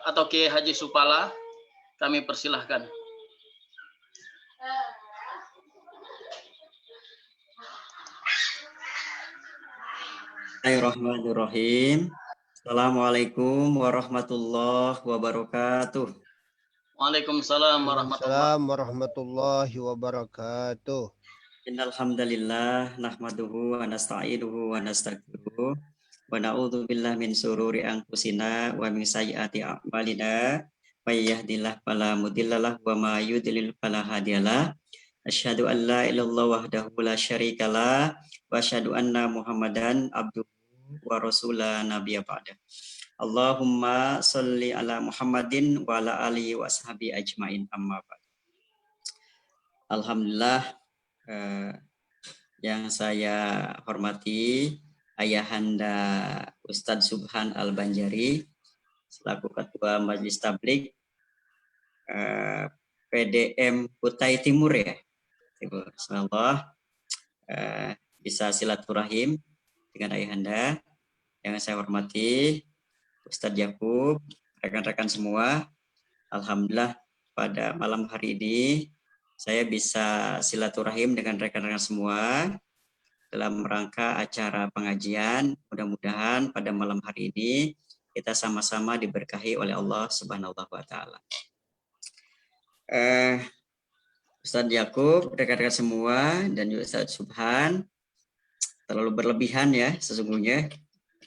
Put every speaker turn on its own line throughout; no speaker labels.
atau Kiai Haji Supala, kami persilahkan.
Bismillahirrahmanirrahim. Assalamualaikum warahmatullahi wabarakatuh.
Waalaikumsalam
warahmatullahi wabarakatuh.
Innal hamdalillah nahmaduhu wa nasta'inuhu wa nastaghfiruh wa na'udzu billahi min sururi anfusina wa min sayyiati a'malina may yahdihillahu fala mudhillalah wa may yudlil fala hadiyalah. Asyhadu an la ilaha illallah wahdahu la syarikalah wa asyhadu anna Muhammadan abduhu wa rasulah nabiyya ba'da. Allahumma sholli ala Muhammadin wa ala alihi wa ashabi ajmain amma ba'd. Alhamdulillah, yang saya hormati Ayahanda Ustadz Subhan Al-Banjari selaku Ketua Majelis Tabligh PDM Kutai Timur ya. Insyaallah bisa silaturahim dengan Ayahanda. Yang saya hormati Ustadz Yakub, rekan-rekan semua. Alhamdulillah pada malam hari ini saya bisa silaturahim dengan rekan-rekan semua dalam rangka acara pengajian. Mudah-mudahan pada malam hari ini kita sama-sama diberkahi oleh Allah Subhanahu wa taala. Ustadz Yakub, rekan-rekan semua dan juga Ustadz Subhan, terlalu berlebihan ya sesungguhnya.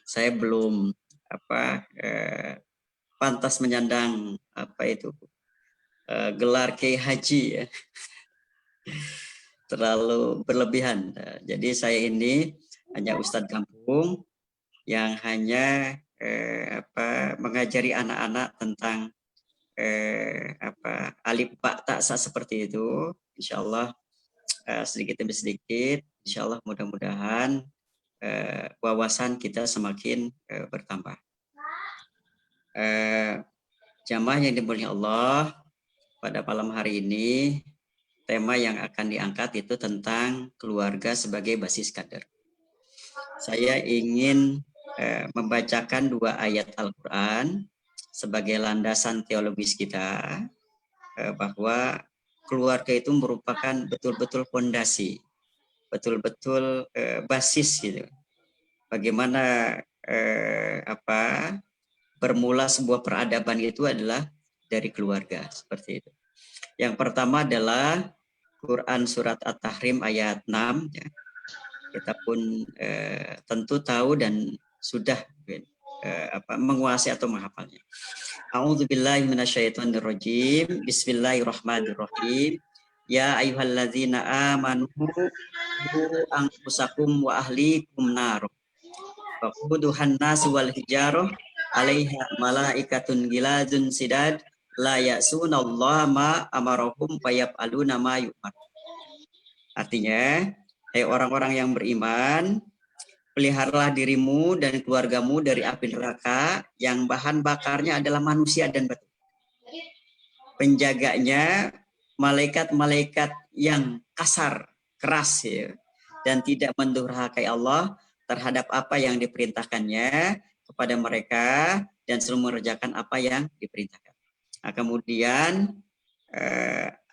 Saya belum pantas menyandang gelar Kiai Haji ya. Terlalu berlebihan. Jadi saya ini hanya Ustadz kampung yang hanya mengajari anak-anak tentang alif ba ta sa seperti itu. Insyaallah sedikit demi sedikit, insyaallah mudah-mudahan wawasan kita semakin bertambah. Jamaah yang dimuliakan Allah, pada malam hari ini tema yang akan diangkat itu tentang keluarga sebagai basis kader. Saya ingin membacakan 2 ayat Al-Quran sebagai landasan teologis kita, bahwa keluarga itu merupakan betul-betul fondasi, betul-betul basis gitu. Bagaimana bermula sebuah peradaban itu adalah dari keluarga, seperti itu. Yang pertama adalah Quran surat At-Tahrim ayat 6 ya. Kita pun tentu tahu dan sudah menguasai atau menghafalnya. A'udzubillahi minasyaitonirrajim. Bismillahirrahmanirrahim. Ya ayyuhalladzina amanu qu anfusakum wa ahlikum nar. Waquduhan nas wal hijarah 'alaiha malaikatun gilazun sidad la ya'sunallaha ma amarahum fayaf'aluna ma yu'mar. Artinya, hai orang-orang yang beriman, peliharalah dirimu dan keluargamu dari api neraka yang bahan bakarnya adalah manusia dan batu. Penjaganya malaikat-malaikat yang kasar, keras ya, dan tidak mendurhakai Allah terhadap apa yang diperintahkannya kepada mereka dan selalu mengerjakan apa yang diperintahkan. Nah, kemudian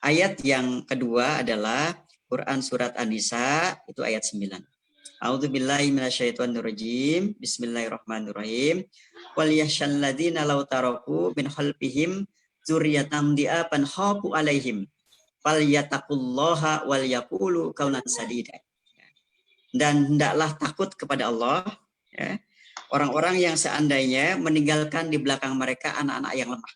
ayat yang kedua adalah Quran surat An-Nisa itu ayat 9. A'udzubillahi minasyaitonirrajim. Bismillahirrahmanirrahim. Wal yahsyal ladzina law taraku min khalfihim dzurriyyatan di'aban khafu alaihim falyattaqullaha wal yaqulu qaulan sadida. Dan hendaklah takut kepada Allah ya, orang-orang yang seandainya meninggalkan di belakang mereka anak-anak yang lemah,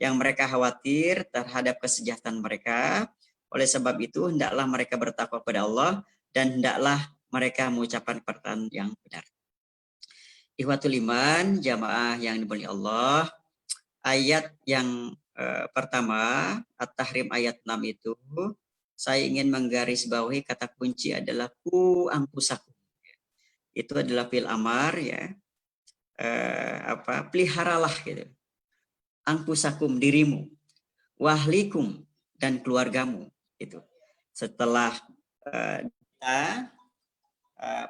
yang mereka khawatir terhadap kesejahteraan mereka. Oleh sebab itu hendaklah mereka bertakwa kepada Allah dan hendaklah mereka mengucapkan perkataan yang benar. Ikhwatul iman, jamaah yang dimuliakan Allah, ayat yang pertama At-Tahrim ayat 6 itu saya ingin menggarisbawahi kata kunci adalah ku anfusakum. Itu adalah fi'il amar ya. Peliharalah gitu. Anfusakum dirimu, wahlikum dan keluargamu itu. Setelah kita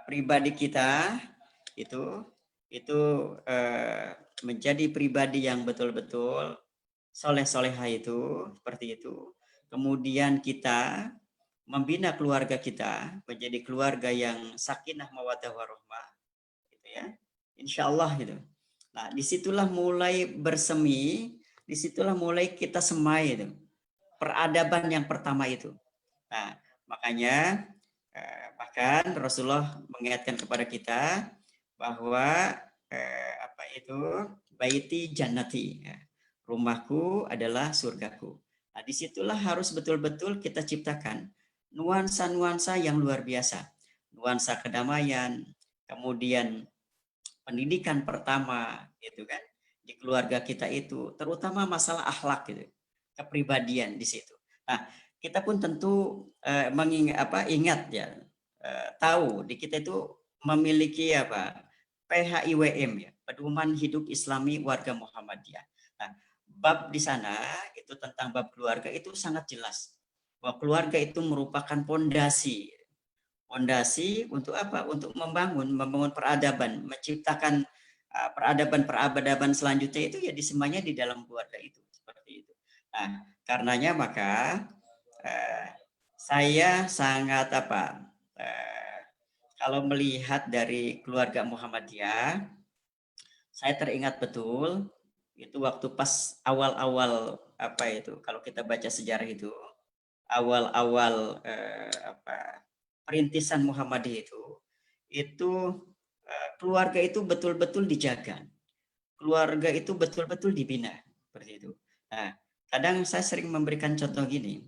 pribadi kita itu menjadi pribadi yang betul-betul soleh-soleha itu seperti itu. Kemudian kita membina keluarga kita menjadi keluarga yang sakinah mawaddah warahmah, gitu ya. Insya Allah gitu. Nah, disitulah mulai bersemi, disitulah mulai kita semai itu. Peradaban yang pertama itu. Nah, makanya bahkan Rasulullah mengingatkan kepada kita bahwa apa itu baiti jannati, ya. Rumahku adalah surgaku. Nah, disitulah harus betul-betul kita ciptakan nuansa-nuansa yang luar biasa, nuansa kedamaian, kemudian pendidikan pertama, gitu kan, di keluarga kita itu, terutama masalah akhlak gitu, kepribadian di situ. Nah, kita pun tentu ingat ya, tahu di kita itu memiliki apa PHIWM ya, Pedoman Hidup Islami Warga Muhammadiyah. Nah, bab di sana itu tentang bab keluarga itu sangat jelas bahwa keluarga itu merupakan pondasi. Pondasi untuk apa? Untuk membangun peradaban, menciptakan peradaban selanjutnya itu ya disemuanya di dalam keluarga itu seperti itu. Nah, karenanya maka saya sangat kalau melihat dari keluarga Muhammadiyah, saya teringat betul itu waktu pas awal-awal kalau kita baca sejarah itu awal-awal perintisan Muhammadiyah itu keluarga itu betul-betul dijaga, keluarga itu betul-betul dibina seperti itu. Nah, kadang saya sering memberikan contoh gini,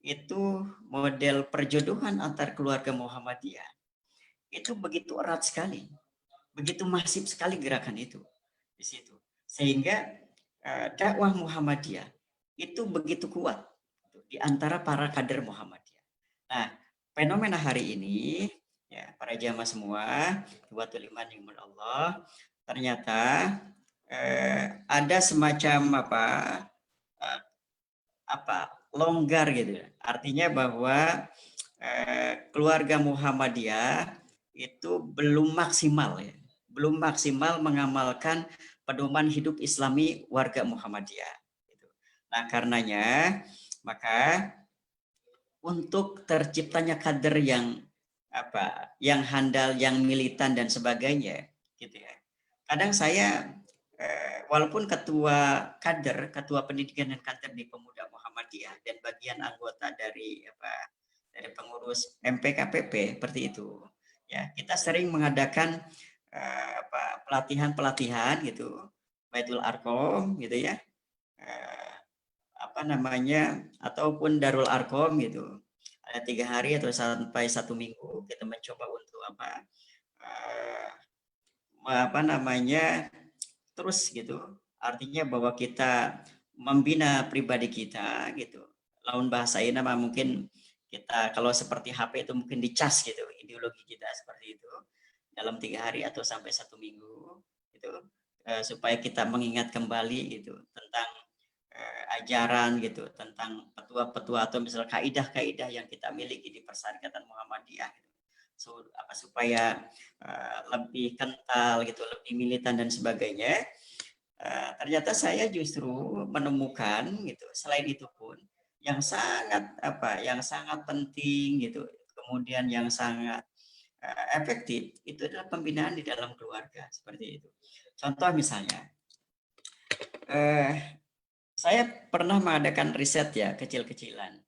itu model perjodohan antar keluarga Muhammadiyah itu begitu erat sekali, begitu masif sekali gerakan itu di situ, sehingga dakwah Muhammadiyah itu begitu kuat di antara para kader Muhammadiyah. Nah, fenomena hari ini ya para jamaah semua, watul iman Allah, ternyata ada semacam longgar gitu. Artinya bahwa keluarga Muhammadiyah itu belum maksimal ya, belum maksimal mengamalkan pedoman hidup Islami warga Muhammadiyah. Nah, karenanya maka untuk terciptanya kader yang yang handal, yang militan dan sebagainya, gitu ya. Kadang saya walaupun ketua pendidikan dan kader di Pemuda Muhammadiyah dan bagian anggota dari dari pengurus MPKPP seperti itu, ya kita sering mengadakan pelatihan gitu, Baitul Arqam gitu ya, ataupun Darul Arqam gitu, ada 3 hari atau sampai 1 minggu kita mencoba untuk terus gitu, artinya bahwa kita membina pribadi kita gitu. Lawan bahasa ini mungkin kita kalau seperti HP itu mungkin dicas gitu ideologi kita seperti itu dalam 3 hari atau sampai 1 minggu gitu, supaya kita mengingat kembali gitu tentang ajaran gitu, tentang petua-petua atau misalnya kaidah-kaidah yang kita miliki di Persyarikatan Muhammadiyah gitu. Supaya lebih kental gitu, lebih militan dan sebagainya. Ternyata saya justru menemukan gitu, selain itu pun yang sangat penting gitu, kemudian yang sangat efektif itu adalah pembinaan di dalam keluarga seperti itu. Contoh misalnya, saya pernah mengadakan riset ya kecil-kecilan.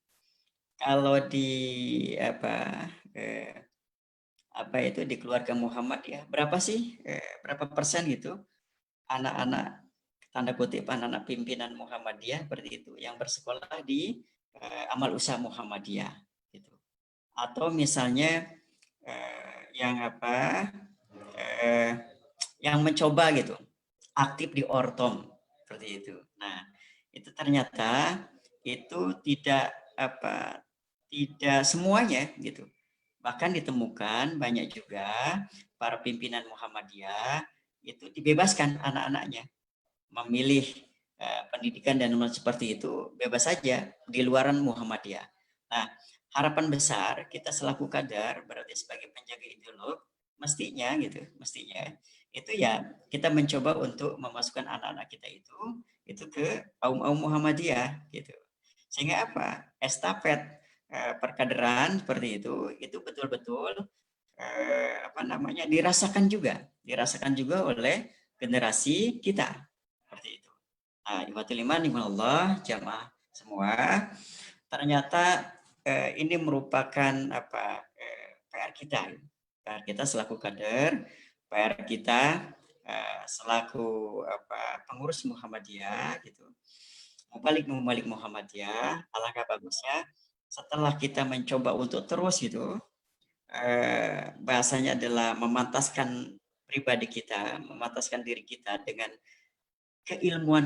Kalau di itu di keluarga Muhammad ya, berapa persen gitu anak-anak tanda kutip anak-anak pimpinan Muhammadiyah seperti itu yang bersekolah di Amal Usaha Muhammadiyah gitu. Atau misalnya yang mencoba gitu aktif di Ortom seperti itu. Nah, itu ternyata itu tidak semuanya gitu. Bahkan ditemukan banyak juga para pimpinan Muhammadiyah itu dibebaskan anak-anaknya memilih pendidikan dan seperti itu bebas saja di luaran Muhammadiyah. Nah, harapan besar kita selaku kader berarti sebagai penjaga ideolog mestinya itu ya kita mencoba untuk memasukkan anak-anak kita itu ke kaum Muhammadiyah gitu. Sehingga apa? Estafet perkaderan seperti itu betul-betul apa namanya dirasakan juga oleh generasi kita seperti itu. Nah, ikhwatul iman Allah jamaah semua, ternyata ini merupakan apa PR kita. PR kita selaku kader, PR kita selaku apa pengurus Muhammadiyah gitu. Mubalik Muhammadiyah, alangkah bagusnya setelah kita mencoba untuk terus gitu bahasanya adalah memantaskan pribadi kita, memantaskan diri kita dengan keilmuan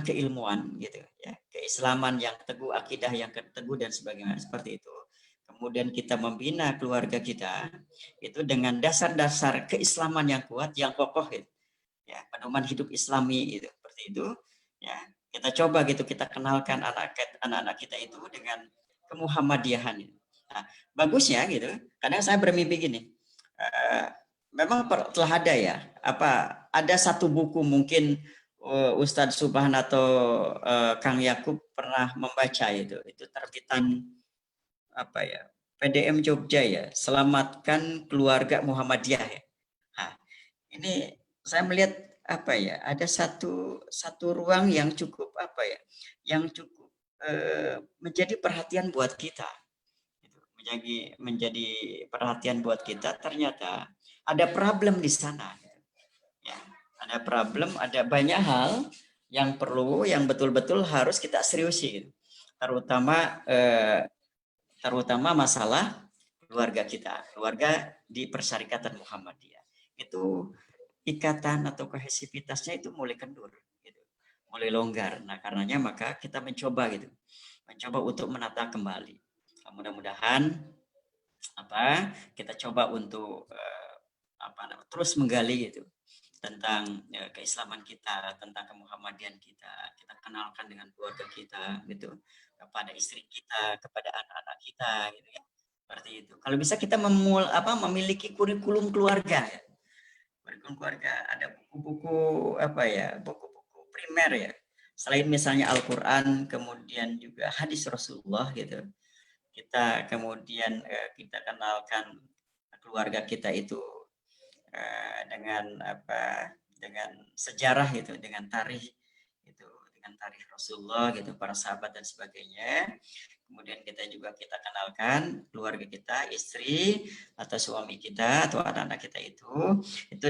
gitu ya, keislaman yang teguh, akidah yang teguh dan sebagainya seperti itu. Kemudian kita membina keluarga kita itu dengan dasar-dasar keislaman yang kuat, yang kokoh gitu. Ya, pedoman hidup Islami itu seperti itu ya. Kita coba gitu, kita kenalkan anak-anak kita itu dengan kemuhammadiyahan. Nah, bagusnya gitu. Kadang saya bermimpi gini. Memang telah ada ya, ada satu buku mungkin Ustadz Subhan atau Kang Yakub pernah membaca itu terbitan apa ya, PDM Jogja ya, Selamatkan Keluarga Muhammadiyah ya. Nah, ini saya melihat apa ya, ada satu ruang yang cukup apa ya, yang cukup menjadi perhatian buat kita, menjadi perhatian buat kita. Ternyata ada problem di sana ya, ada problem, ada banyak hal yang betul-betul harus kita seriusin, terutama masalah keluarga di Persyarikatan Muhammadiyah itu, ikatan atau kohesivitasnya itu mulai kendur gitu, mulai longgar. Nah, karenanya maka kita mencoba untuk menata kembali. Mudah-mudahan kita coba untuk terus menggali tentang keislaman kita, tentang kemuhammadian kita kenalkan dengan keluarga kita gitu, kepada istri kita, kepada anak-anak kita gitu ya. Seperti itu. Kalau bisa kita memiliki kurikulum keluarga ya. Kurikulum keluarga, ada buku-buku buku-buku primer ya. Selain misalnya Al-Qur'an, kemudian juga hadis Rasulullah gitu. Kita kemudian kita kenalkan keluarga kita itu dengan sejarah gitu, dengan tarikh Rasulullah gitu, para sahabat dan sebagainya. Kemudian kita kenalkan keluarga kita, istri atau suami kita atau anak-anak kita itu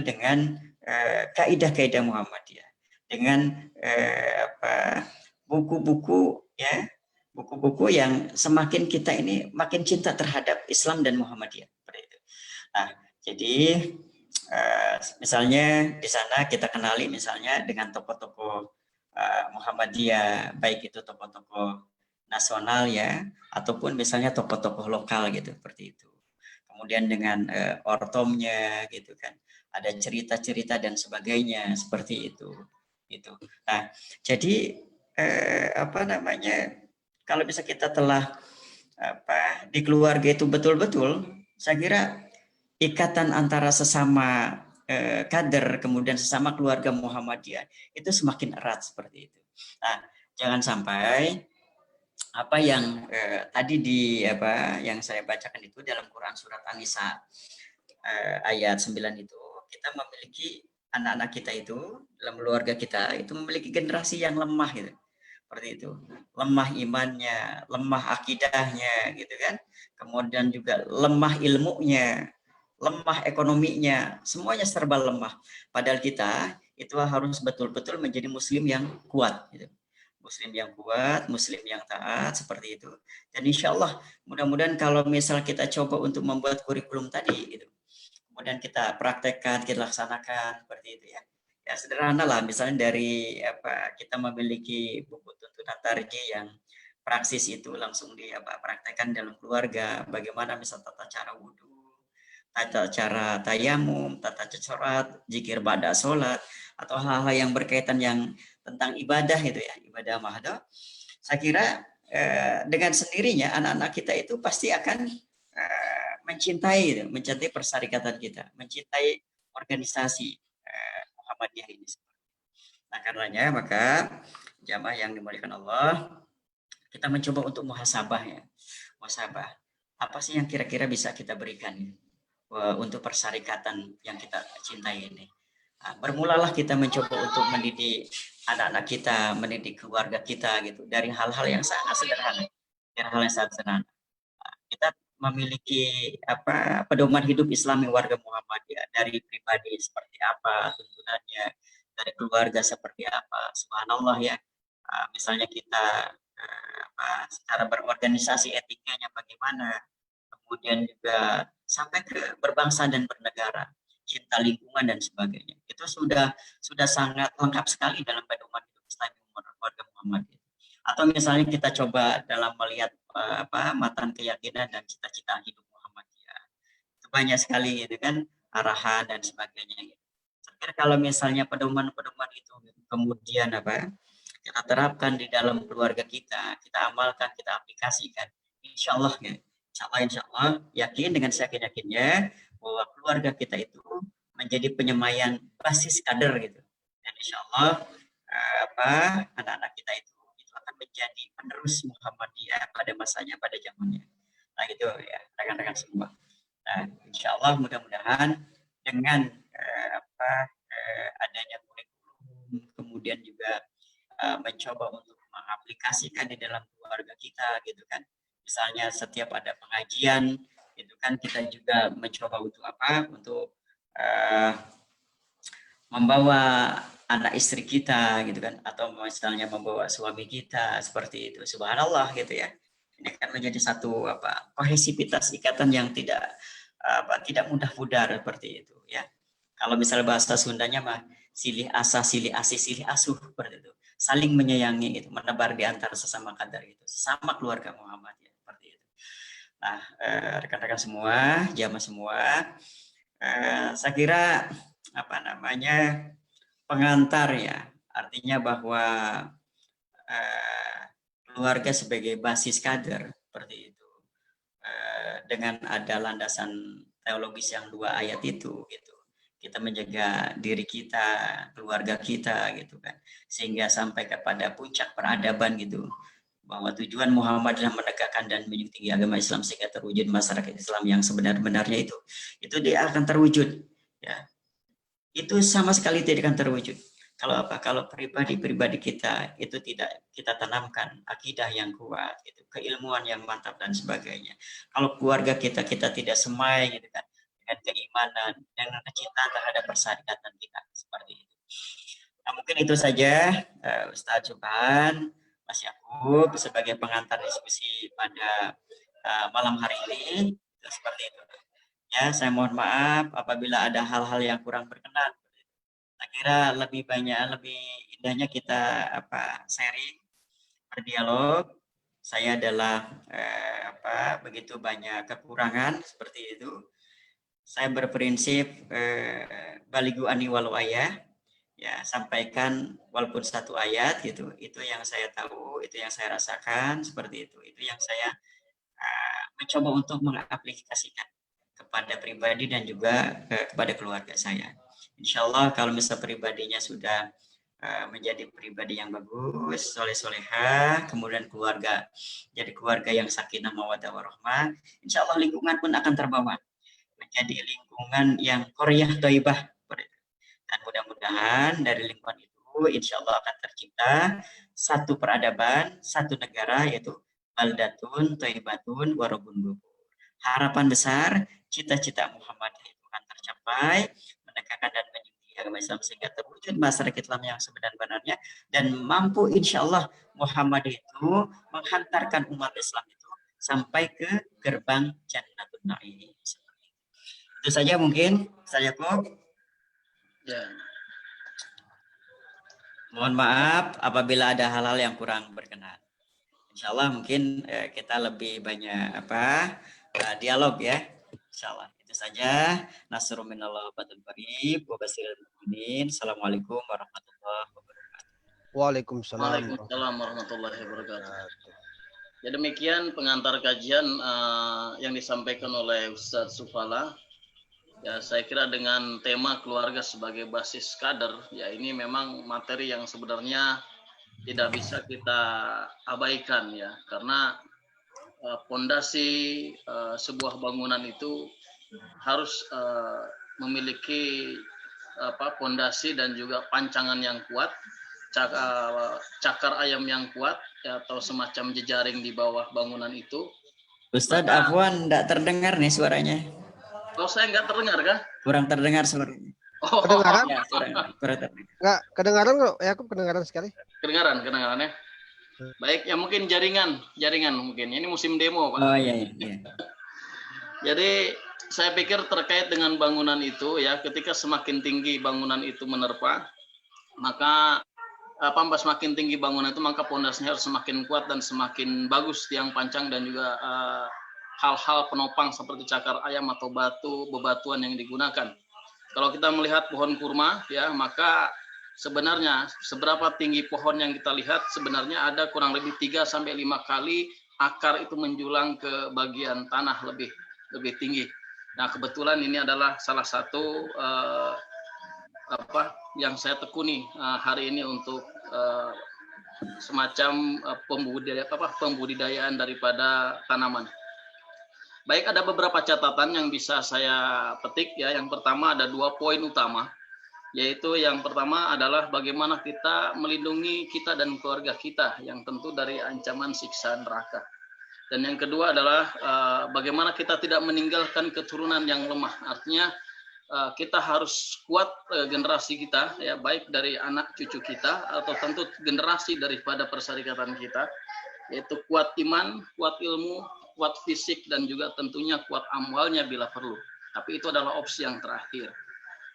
dengan kaidah-kaidah Muhammadiyah, dengan buku-buku ya, buku-buku yang semakin kita ini makin cinta terhadap Islam dan Muhammadiyah. Nah, jadi misalnya di sana kita kenali misalnya dengan tokoh-tokoh Muhammadiyah, baik itu tokoh-tokoh nasional ya, ataupun misalnya tokoh-tokoh lokal gitu, seperti itu. Kemudian dengan ortomnya gitu kan, ada cerita-cerita dan sebagainya seperti itu. Nah, jadi kalau bisa kita telah di keluarga itu betul-betul, saya kira ikatan antara sesama kader kemudian sesama keluarga Muhammadiyah itu semakin erat seperti itu. Nah, jangan sampai apa yang tadi yang saya bacakan itu dalam Quran surat An-Nisa ayat 9 itu, kita memiliki anak-anak kita itu dalam keluarga kita itu memiliki generasi yang lemah gitu. Seperti itu. Lemah imannya, lemah akidahnya gitu kan. Kemudian juga lemah ilmunya, lemah ekonominya, semuanya serba lemah. Padahal kita itu harus betul-betul menjadi muslim yang kuat gitu. Muslim yang kuat, muslim yang taat, seperti itu. Dan insya Allah mudah-mudahan kalau misal kita coba untuk membuat kurikulum tadi gitu, kemudian kita praktekkan, kita laksanakan seperti itu ya. Ya sederhana lah, misalnya dari kita memiliki buku tuntunan tarji yang praksis itu langsung praktekkan dalam keluarga, bagaimana misal tata cara wudhu, tata cara tayamum, tata cara zikir ba'da sholat, atau hal-hal yang berkaitan yang tentang ibadah itu ya, ibadah mahdoh. Saya kira dengan sendirinya anak-anak kita itu pasti akan mencintai persyarikatan kita, mencintai organisasi Muhammadiyah ini. Nah, karenanya maka jamaah yang dimuliakan Allah, kita mencoba untuk muhasabah ya. Muhasabah. Apa sih yang kira-kira bisa kita berikan untuk persyarikatan yang kita cintai ini? Nah, bermulalah kita mencoba untuk mendidik anak-anak kita, mendidik keluarga kita gitu dari hal-hal yang sangat sederhana. Dari hal yang sangat sederhana. Nah, kita memiliki pedoman hidup Islami warga Muhammadiyah dari pribadi seperti apa tuntunannya, dari keluarga seperti apa. Subhanallah ya. Misalnya kita secara berorganisasi etikanya bagaimana, kemudian juga sampai ke berbangsa dan bernegara, cinta lingkungan dan sebagainya. Itu sudah sangat lengkap sekali dalam pedoman hidup Islami warga Muhammadiyah. Atau misalnya kita coba dalam melihat matan keyakinan dan cita-cita hidup Muhammadiyah. Itu banyak sekali gitu kan arahan dan sebagainya. Saya kira kalau misalnya pedoman-pedoman itu kemudian kita terapkan di dalam keluarga kita amalkan, kita aplikasikan, insya Allah ya, insya Allah yakin dengan seyakin-yakinnya bahwa keluarga kita itu menjadi penyemayan basis kader gitu, dan insya Allah anak-anak kita itu akan menjadi penerus Muhammadiyah pada masanya, pada zamannya. Nah gitu ya rekan-rekan semua. Nah insya Allah mudah-mudahan dengan adanya kurikulum, kemudian juga mencoba untuk mengaplikasikan di dalam keluarga kita gitu kan. Misalnya setiap ada pengajian itu kan kita juga mencoba untuk untuk membawa anak istri kita gitu kan, atau misalnya membawa suami kita seperti itu. Subhanallah gitu ya. Ini kan menjadi satu kohesivitas ikatan yang tidak mudah pudar seperti itu ya. Kalau misalnya bahasa Sundanya mah silih asa, silih asih, silih asuh seperti itu. Saling menyayangi gitu, menebar di antara sesama kader itu, sesama keluarga Muhammadiyah seperti itu. Nah, rekan-rekan semua, jamaah semua, saya kira pengantar ya, artinya bahwa keluarga sebagai basis kader seperti itu. Dengan ada landasan teologis yang 2 ayat itu gitu. Kita menjaga diri kita, keluarga kita gitu kan, sehingga sampai kepada puncak peradaban gitu, bahwa tujuan Muhammad adalah menegakkan dan menjunjung tinggi agama Islam sehingga terwujud masyarakat Islam yang sebenar-benarnya itu dia akan terwujud ya. Itu sama sekali tidak akan terwujud kalau pribadi kita itu tidak kita tanamkan akidah yang kuat gitu, keilmuan yang mantap dan sebagainya. Kalau keluarga kita tidak semai gitu kan dengan keimanan, dengan kecintaan terhadap persyarikatan kita seperti itu. Nah, mungkin itu saja Ustaz Subhan, Mas Yakub sebagai pengantar diskusi pada malam hari ini. Seperti itu. Ya, saya mohon maaf apabila ada hal-hal yang kurang berkenan. Saya kira lebih indahnya kita sharing, berdialog. Saya adalah begitu banyak kekurangan seperti itu. Saya berprinsip baligu ani walau ayah, ya sampaikan walaupun 1 ayat gitu. Itu yang saya tahu, itu yang saya rasakan seperti itu. Itu yang saya mencoba untuk mengaplikasikan kepada pribadi dan juga kepada keluarga saya. Insya Allah kalau misal pribadinya sudah menjadi pribadi yang bagus, soleh-solehah, kemudian keluarga jadi keluarga yang sakinah mawaddah warahmah, insya Allah lingkungan pun akan terbawa menjadi lingkungan yang qoriyah thayyibah. Dan mudah-mudahan dari lingkungan itu insya Allah akan tercipta satu peradaban, satu negara, yaitu baldatun thayyibatun warabun ghafur. Harapan besar, cita-cita Muhammadiyah itu akan tercapai, menegakkan dan menjunjung agama Islam sehingga terwujud masyarakat Islam yang sebenar-benarnya, dan mampu insya Allah Muhammadiyah itu menghantarkan umat Islam itu sampai ke gerbang Jannatul Na'im. Itu saja mungkin saya kok.
Ya.
Mohon maaf apabila ada hal-hal yang kurang berkenan. Insya Allah mungkin kita lebih banyak dialog ya. Insya Allah itu saja. Nasrul minallah fatul qarib wa basyiril mu'minin. Assalamualaikum warahmatullahi wabarakatuh.
Waalaikumsalam
warahmatullahi wabarakatuh. Ya demikian pengantar kajian yang disampaikan oleh Ustadz Sufala. Ya, saya kira dengan tema keluarga sebagai basis kader, ya ini memang materi yang sebenarnya tidak bisa kita abaikan ya, karena pondasi sebuah bangunan itu harus memiliki pondasi dan juga pancangan yang kuat, cakar ayam yang kuat, ya, atau semacam jejaring di bawah bangunan itu.
Ustadz Afwan, tidak terdengar nih suaranya.
Oh, saya nggak terdengar kah?
Kurang terdengar suaranya.
Oh,
Kedengaran?
Ya, kurang terdengar.
Nggak kedengaran kok? Ya, aku kedengaran sekali.
kedengaran ya. Baik, ya mungkin jaringan mungkin. Ini musim demo, Pak.
Oh iya, iya.
Jadi saya pikir terkait dengan bangunan itu ya, ketika semakin tinggi bangunan itu menerpa, maka semakin tinggi bangunan itu maka pondasinya harus semakin kuat dan semakin bagus tiang pancang dan juga hal-hal penopang seperti cakar ayam atau bebatuan yang digunakan. Kalau kita melihat pohon kurma ya, maka sebenarnya seberapa tinggi pohon yang kita lihat sebenarnya ada kurang lebih 3 sampai 5 kali akar itu menjulang ke bagian tanah lebih tinggi. Nah, kebetulan ini adalah salah satu yang saya tekuni hari ini untuk semacam pembudidayaan daripada tanaman. Baik, ada beberapa catatan yang bisa saya petik ya. Yang pertama ada 2 poin utama, yaitu yang pertama adalah bagaimana kita melindungi kita dan keluarga kita yang tentu dari ancaman siksa neraka. Dan yang kedua adalah bagaimana kita tidak meninggalkan keturunan yang lemah. Artinya kita harus kuat generasi kita ya, baik dari anak cucu kita atau tentu generasi daripada perserikatan kita, yaitu kuat iman, kuat ilmu, kuat fisik, dan juga tentunya kuat amwalnya bila perlu. Tapi itu adalah opsi yang terakhir.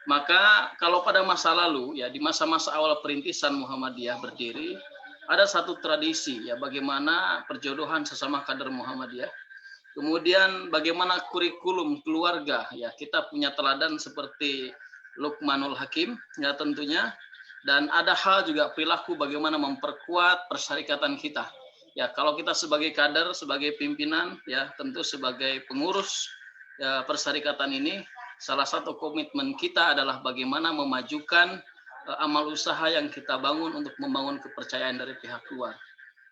Maka kalau pada masa lalu ya, di masa-masa awal perintisan Muhammadiyah berdiri, ada satu tradisi ya, bagaimana perjodohan sesama kader Muhammadiyah. Kemudian bagaimana kurikulum keluarga ya, kita punya teladan seperti Luqmanul Hakim ya tentunya, dan ada hal juga perilaku bagaimana memperkuat persyarikatan kita. Ya, kalau kita sebagai kader, sebagai pimpinan, ya tentu sebagai pengurus ya, persyarikatan ini, salah satu komitmen kita adalah bagaimana memajukan amal usaha yang kita bangun untuk membangun kepercayaan dari pihak luar.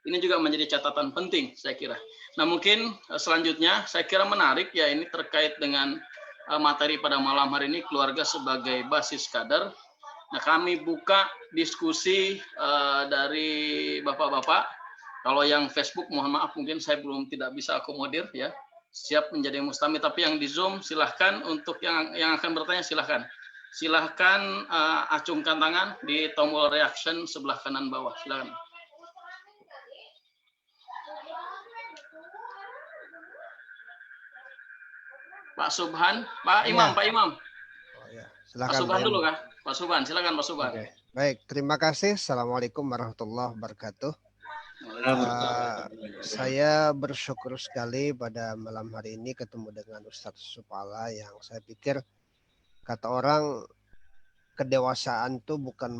Ini juga menjadi catatan penting, saya kira. Nah, mungkin selanjutnya, saya kira menarik ya, ini terkait dengan materi pada malam hari ini, keluarga sebagai basis kader. Nah, kami buka diskusi dari Bapak-Bapak. Kalau yang Facebook, mohon maaf, mungkin saya tidak bisa akomodir ya. Siap menjadi mustamid, tapi yang di Zoom silahkan, untuk yang akan bertanya silahkan. Silahkan acungkan tangan di tombol reaction sebelah kanan bawah. Silahkan. Pak Subhan, Pak Imam, ya. Pak Imam.
Oh, ya. Silakan,
Pak Subhan dulu kah? Pak Subhan, silakan Pak Subhan.
Oke. Baik, terima kasih. Assalamualaikum warahmatullahi wabarakatuh. Saya bersyukur sekali pada malam hari ini ketemu dengan Ustadz Supala yang saya pikir kata orang kedewasaan tuh bukan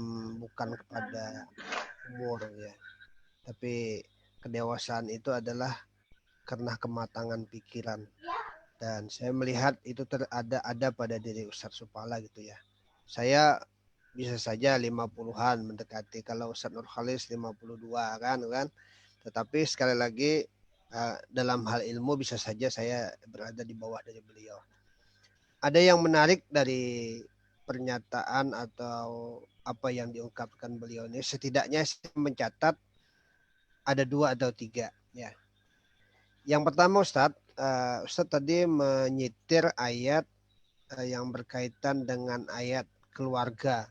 kepada umur ya, tapi kedewasaan itu adalah karena kematangan pikiran, dan saya melihat itu ada pada diri Ustadz Supala gitu ya. Saya bisa saja 50-an mendekati, kalau Ustadz Nur Khalis 52 kan. Tetapi sekali lagi dalam hal ilmu bisa saja saya berada di bawah dari beliau. Ada yang menarik dari pernyataan atau apa yang diungkapkan beliau ini, setidaknya saya mencatat ada 2 atau 3 ya. Yang pertama Ustadz tadi menyitir ayat yang berkaitan dengan ayat keluarga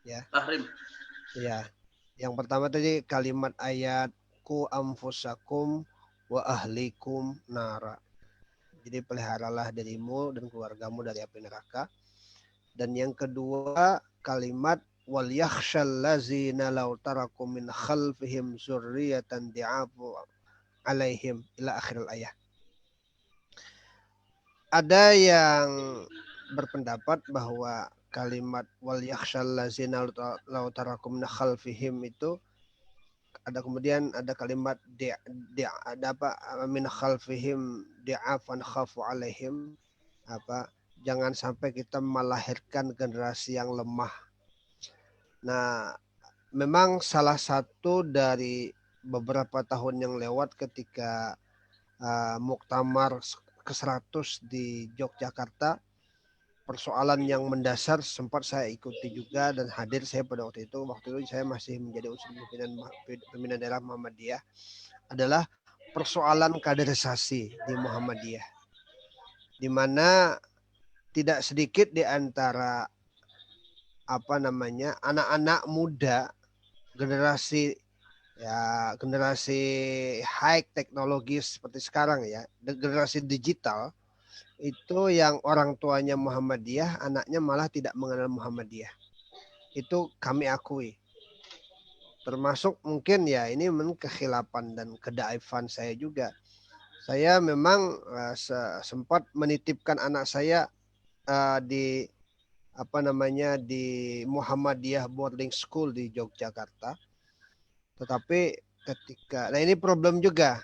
ya.
Tahrim.
Ya. Yang pertama tadi kalimat ayat ku anfusakum wa ahlikum nara. Jadi peliharalah dirimu dan keluargamu dari api neraka. Dan yang kedua kalimat wal yakhshal ladzina law taraku min khalfihim dzurriyyatan di'afu alaihim ila akhir ayat. Ada yang berpendapat bahwa kalimat wal yakhshal ladzina law taraku min khalfihim itu kemudian ada kalimat ada apa min khalfihim di'afan khafu alaihim jangan sampai kita melahirkan generasi yang lemah. Nah, memang salah satu dari beberapa tahun yang lewat ketika Muktamar ke-100 di Yogyakarta, persoalan yang mendasar sempat saya ikuti juga dan hadir saya pada waktu itu. Waktu itu saya masih menjadi unsur pimpinan daerah Muhammadiyah, adalah persoalan kaderisasi di Muhammadiyah, di mana tidak sedikit di antara anak-anak muda, generasi generasi high teknologi seperti sekarang ya, generasi digital, itu yang orang tuanya Muhammadiyah, anaknya malah tidak mengenal Muhammadiyah. Itu kami akui. Termasuk mungkin ya ini kekhilapan dan kedaifan saya juga. Saya memang sempat menitipkan anak saya di di Muhammadiyah boarding school di Yogyakarta. Tetapi nah ini problem juga.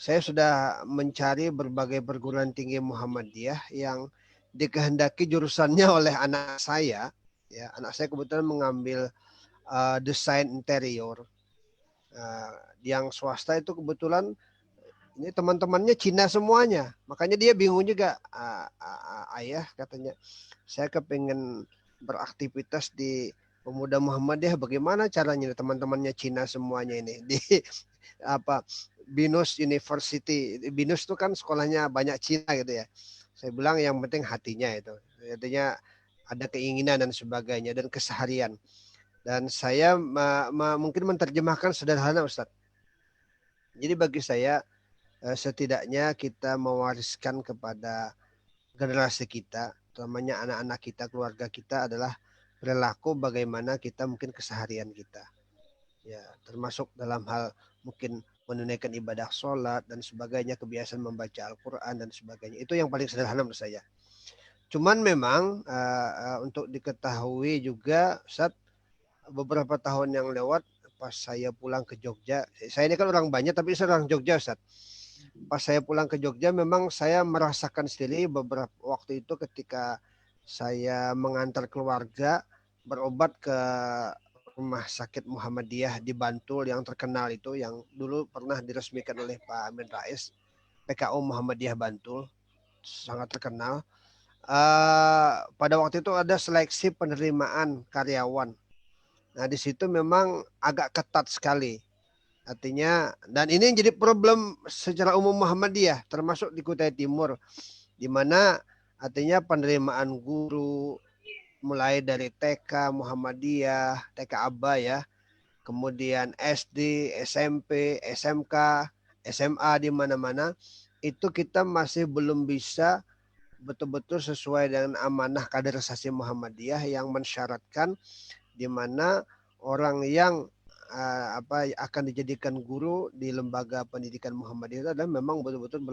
Saya sudah mencari berbagai perguruan tinggi Muhammadiyah yang dikehendaki jurusannya oleh anak saya. Ya, anak saya kebetulan mengambil desain interior. Yang swasta itu kebetulan ini teman-temannya Cina semuanya. Makanya dia bingung juga. Ayah katanya, saya kepengen beraktivitas di Pemuda Muhammadiyah, bagaimana caranya? Teman-temannya Cina semuanya ini di Binus University. Binus itu kan sekolahnya banyak Cina gitu ya. Saya bilang yang penting hatinya itu. Artinya ada keinginan dan sebagainya dan keseharian. Dan saya mungkin menerjemahkan sederhana, Ustadz. Jadi bagi saya setidaknya kita mewariskan kepada generasi kita, terutamanya anak-anak kita, keluarga kita, adalah perilaku bagaimana kita mungkin keseharian kita. Ya, termasuk dalam hal mungkin menunaikan ibadah sholat dan sebagainya, kebiasaan membaca Al-Quran dan sebagainya. Itu yang paling sederhana menurut saya. Cuman memang untuk diketahui juga, saat beberapa tahun yang lewat pas saya pulang ke Jogja, saya ini kan orang banyak tapi saya orang Jogja, Ustaz. Pas saya pulang ke Jogja memang saya merasakan sendiri beberapa waktu itu ketika saya mengantar keluarga berobat ke Rumah Sakit Muhammadiyah di Bantul yang terkenal itu, yang dulu pernah diresmikan oleh Pak Amin Rais, PKU Muhammadiyah Bantul, sangat terkenal. Pada waktu itu ada seleksi penerimaan karyawan. Nah di situ memang agak ketat sekali. Artinya, dan ini yang jadi problem secara umum Muhammadiyah, termasuk di Kutai Timur, di mana artinya penerimaan guru mulai dari TK Muhammadiyah, TK Aba ya, kemudian SD, SMP, SMK, SMA di mana-mana, itu kita masih belum bisa betul-betul sesuai dengan amanah kaderisasi Muhammadiyah yang mensyaratkan di mana orang yang akan dijadikan guru di lembaga pendidikan Muhammadiyah itu adalah memang betul-betul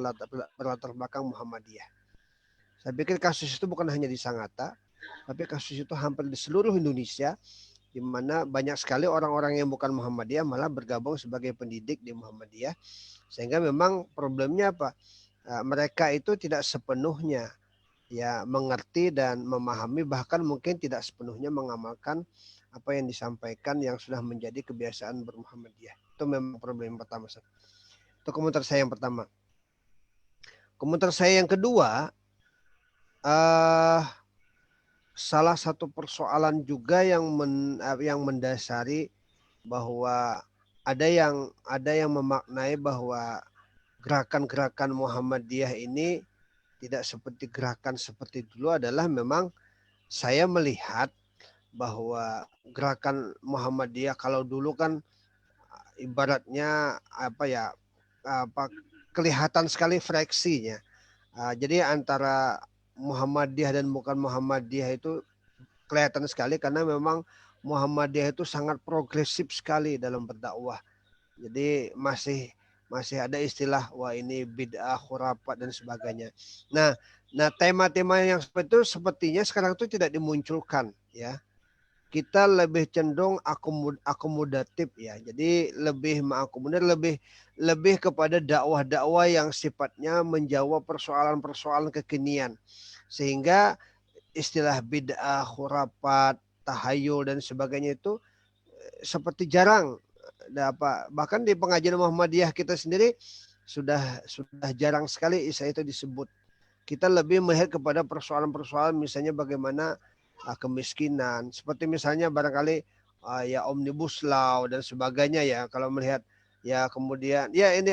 berlatar belakang Muhammadiyah. Saya pikir kasus itu bukan hanya di Sangatta, tapi kasus itu hampir di seluruh Indonesia, di mana banyak sekali orang-orang yang bukan Muhammadiyah malah bergabung sebagai pendidik di Muhammadiyah. Sehingga memang problemnya apa? Mereka itu tidak sepenuhnya ya mengerti dan memahami, bahkan mungkin tidak sepenuhnya mengamalkan apa yang disampaikan yang sudah menjadi kebiasaan bermuhammadiyah. Itu memang problem yang pertama. Itu komentar saya yang pertama. Komentar saya yang kedua, salah satu persoalan juga yang mendasari bahwa ada yang memaknai bahwa gerakan-gerakan Muhammadiyah ini tidak seperti gerakan seperti dulu adalah memang saya melihat bahwa gerakan Muhammadiyah kalau dulu kan ibaratnya kelihatan sekali fraksinya. Jadi antara Muhammadiyah dan bukan Muhammadiyah itu kelihatan sekali karena memang Muhammadiyah itu sangat progresif sekali dalam berdakwah. Jadi masih ada istilah wah ini bid'ah, khurafat dan sebagainya. Nah tema-tema yang seperti itu sepertinya sekarang itu tidak dimunculkan ya. Kita lebih cenderung akomodatif ya. Jadi lebih mengakomodir, lebih kepada dakwah-dakwah yang sifatnya menjawab persoalan-persoalan kekinian. Sehingga istilah bid'ah, khurafat, tahayul dan sebagainya itu seperti jarang bahkan di pengajian Muhammadiyah kita sendiri sudah jarang sekali istilah itu disebut. Kita lebih melihat kepada persoalan-persoalan misalnya bagaimana kemiskinan, seperti misalnya barangkali ya omnibus law dan sebagainya ya. Kalau melihat ya kemudian ya ini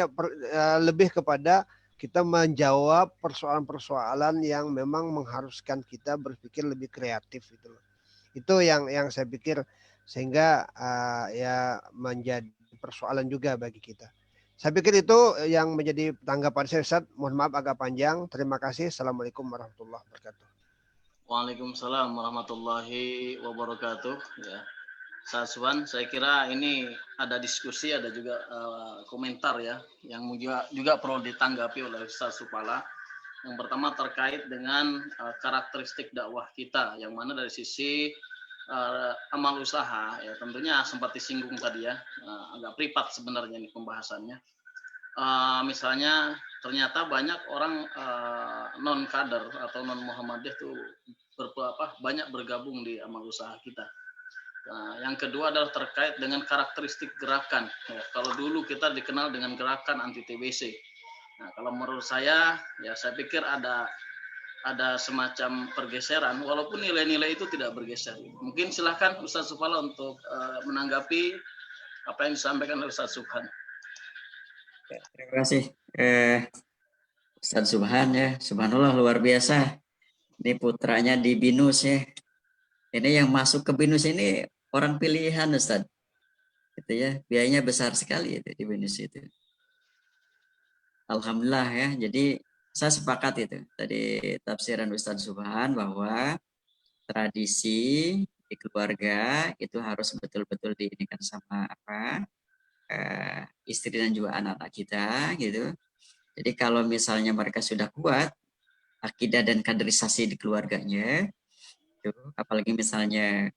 lebih kepada kita menjawab persoalan-persoalan yang memang mengharuskan kita berpikir lebih kreatif itu loh. Itu yang saya pikir sehingga ya menjadi persoalan juga bagi kita. Saya pikir itu yang menjadi tanggapan saya, Ustaz. Mohon maaf agak panjang. Terima kasih. Assalamualaikum warahmatullahi wabarakatuh.
Waalaikumsalam warahmatullahi wabarakatuh. Ya, Saswan, saya kira ini ada diskusi, ada juga komentar ya, yang juga perlu ditanggapi oleh Ustaz Supala. Yang pertama terkait dengan karakteristik dakwah kita, yang mana dari sisi amal usaha, ya tentunya sempat disinggung tadi ya, agak privat sebenarnya ini pembahasannya. Misalnya ternyata banyak orang non kader atau non Muhammadiyah tuh banyak bergabung di amal usaha kita. Nah, yang kedua adalah terkait dengan karakteristik gerakan. Ya, kalau dulu kita dikenal dengan gerakan anti TBC. Nah, kalau menurut saya, ya saya pikir ada semacam pergeseran, walaupun nilai-nilai itu tidak bergeser. Mungkin silahkan Ustaz Supala untuk menanggapi apa yang disampaikan oleh Ustaz Subhan.
Terima kasih Ustaz Subhan ya, subhanallah luar biasa. Ini putranya di BINUS ya. Ini yang masuk ke BINUS ini orang pilihan Ustaz. Gitu ya, biayanya besar sekali itu di BINUS itu. Alhamdulillah ya. Jadi saya sepakat itu tadi tafsiran Ustaz Subhan bahwa tradisi di keluarga itu harus betul-betul diinikan sama istri dan juga anak-anak kita gitu. Jadi kalau misalnya mereka sudah kuat akidah dan kaderisasi di keluarganya, itu, apalagi misalnya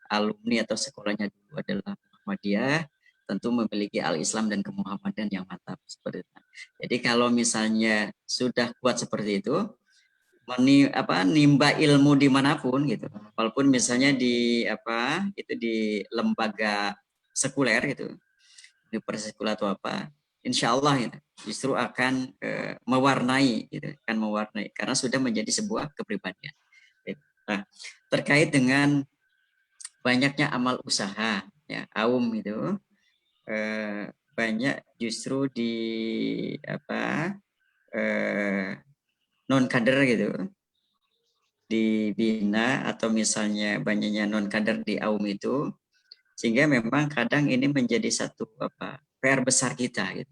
alumni atau sekolahnya dulu adalah Muhammadiyah, tentu memiliki al-Islam dan kemuhammadan yang mantap seperti itu. Jadi kalau misalnya sudah kuat seperti itu, nimba ilmu dimanapun gitu, walaupun misalnya di di lembaga sekuler gitu, di persekuler atau apa, insya Allah gitu, justru akan mewarnai gitu, akan mewarnai karena sudah menjadi sebuah kepribadian. Nah, terkait dengan banyaknya amal usaha ya Aum itu banyak justru di non kader gitu dibina atau misalnya banyaknya non kader di Aum itu, sehingga memang kadang ini menjadi satu PR besar kita gitu.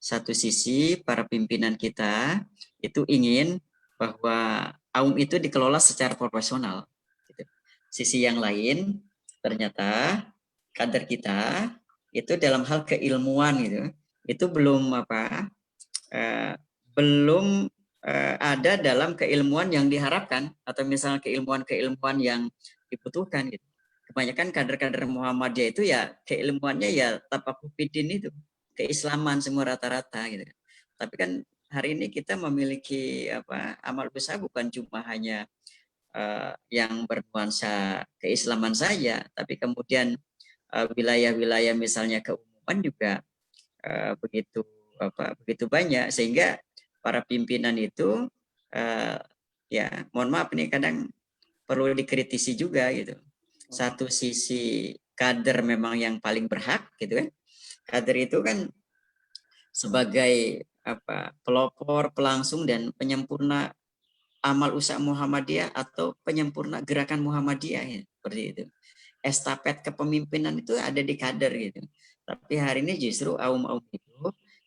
Satu sisi para pimpinan kita itu ingin bahwa Aum itu dikelola secara profesional gitu. Sisi yang lain ternyata kader kita itu dalam hal keilmuan gitu itu belum ada dalam keilmuan yang diharapkan atau misalnya keilmuan yang dibutuhkan gitu. Kebanyakan kader-kader Muhammadiyah itu ya keilmuannya ya tapakupidin itu, keislaman semua rata-rata gitu. Tapi kan hari ini kita memiliki amal usaha bukan cuma hanya yang bernuansa keislaman saja, tapi kemudian wilayah-wilayah misalnya keumuman juga begitu banyak, sehingga para pimpinan itu ya mohon maaf nih kadang perlu dikritisi juga gitu. Satu sisi kader memang yang paling berhak gitu kan. Kader itu kan sebagai pelopor, pelangsung dan penyempurna amal usaha Muhammadiyah atau penyempurna gerakan Muhammadiyah ya, seperti itu. Estafet kepemimpinan itu ada di kader gitu. Tapi hari ini justru Aum-Aum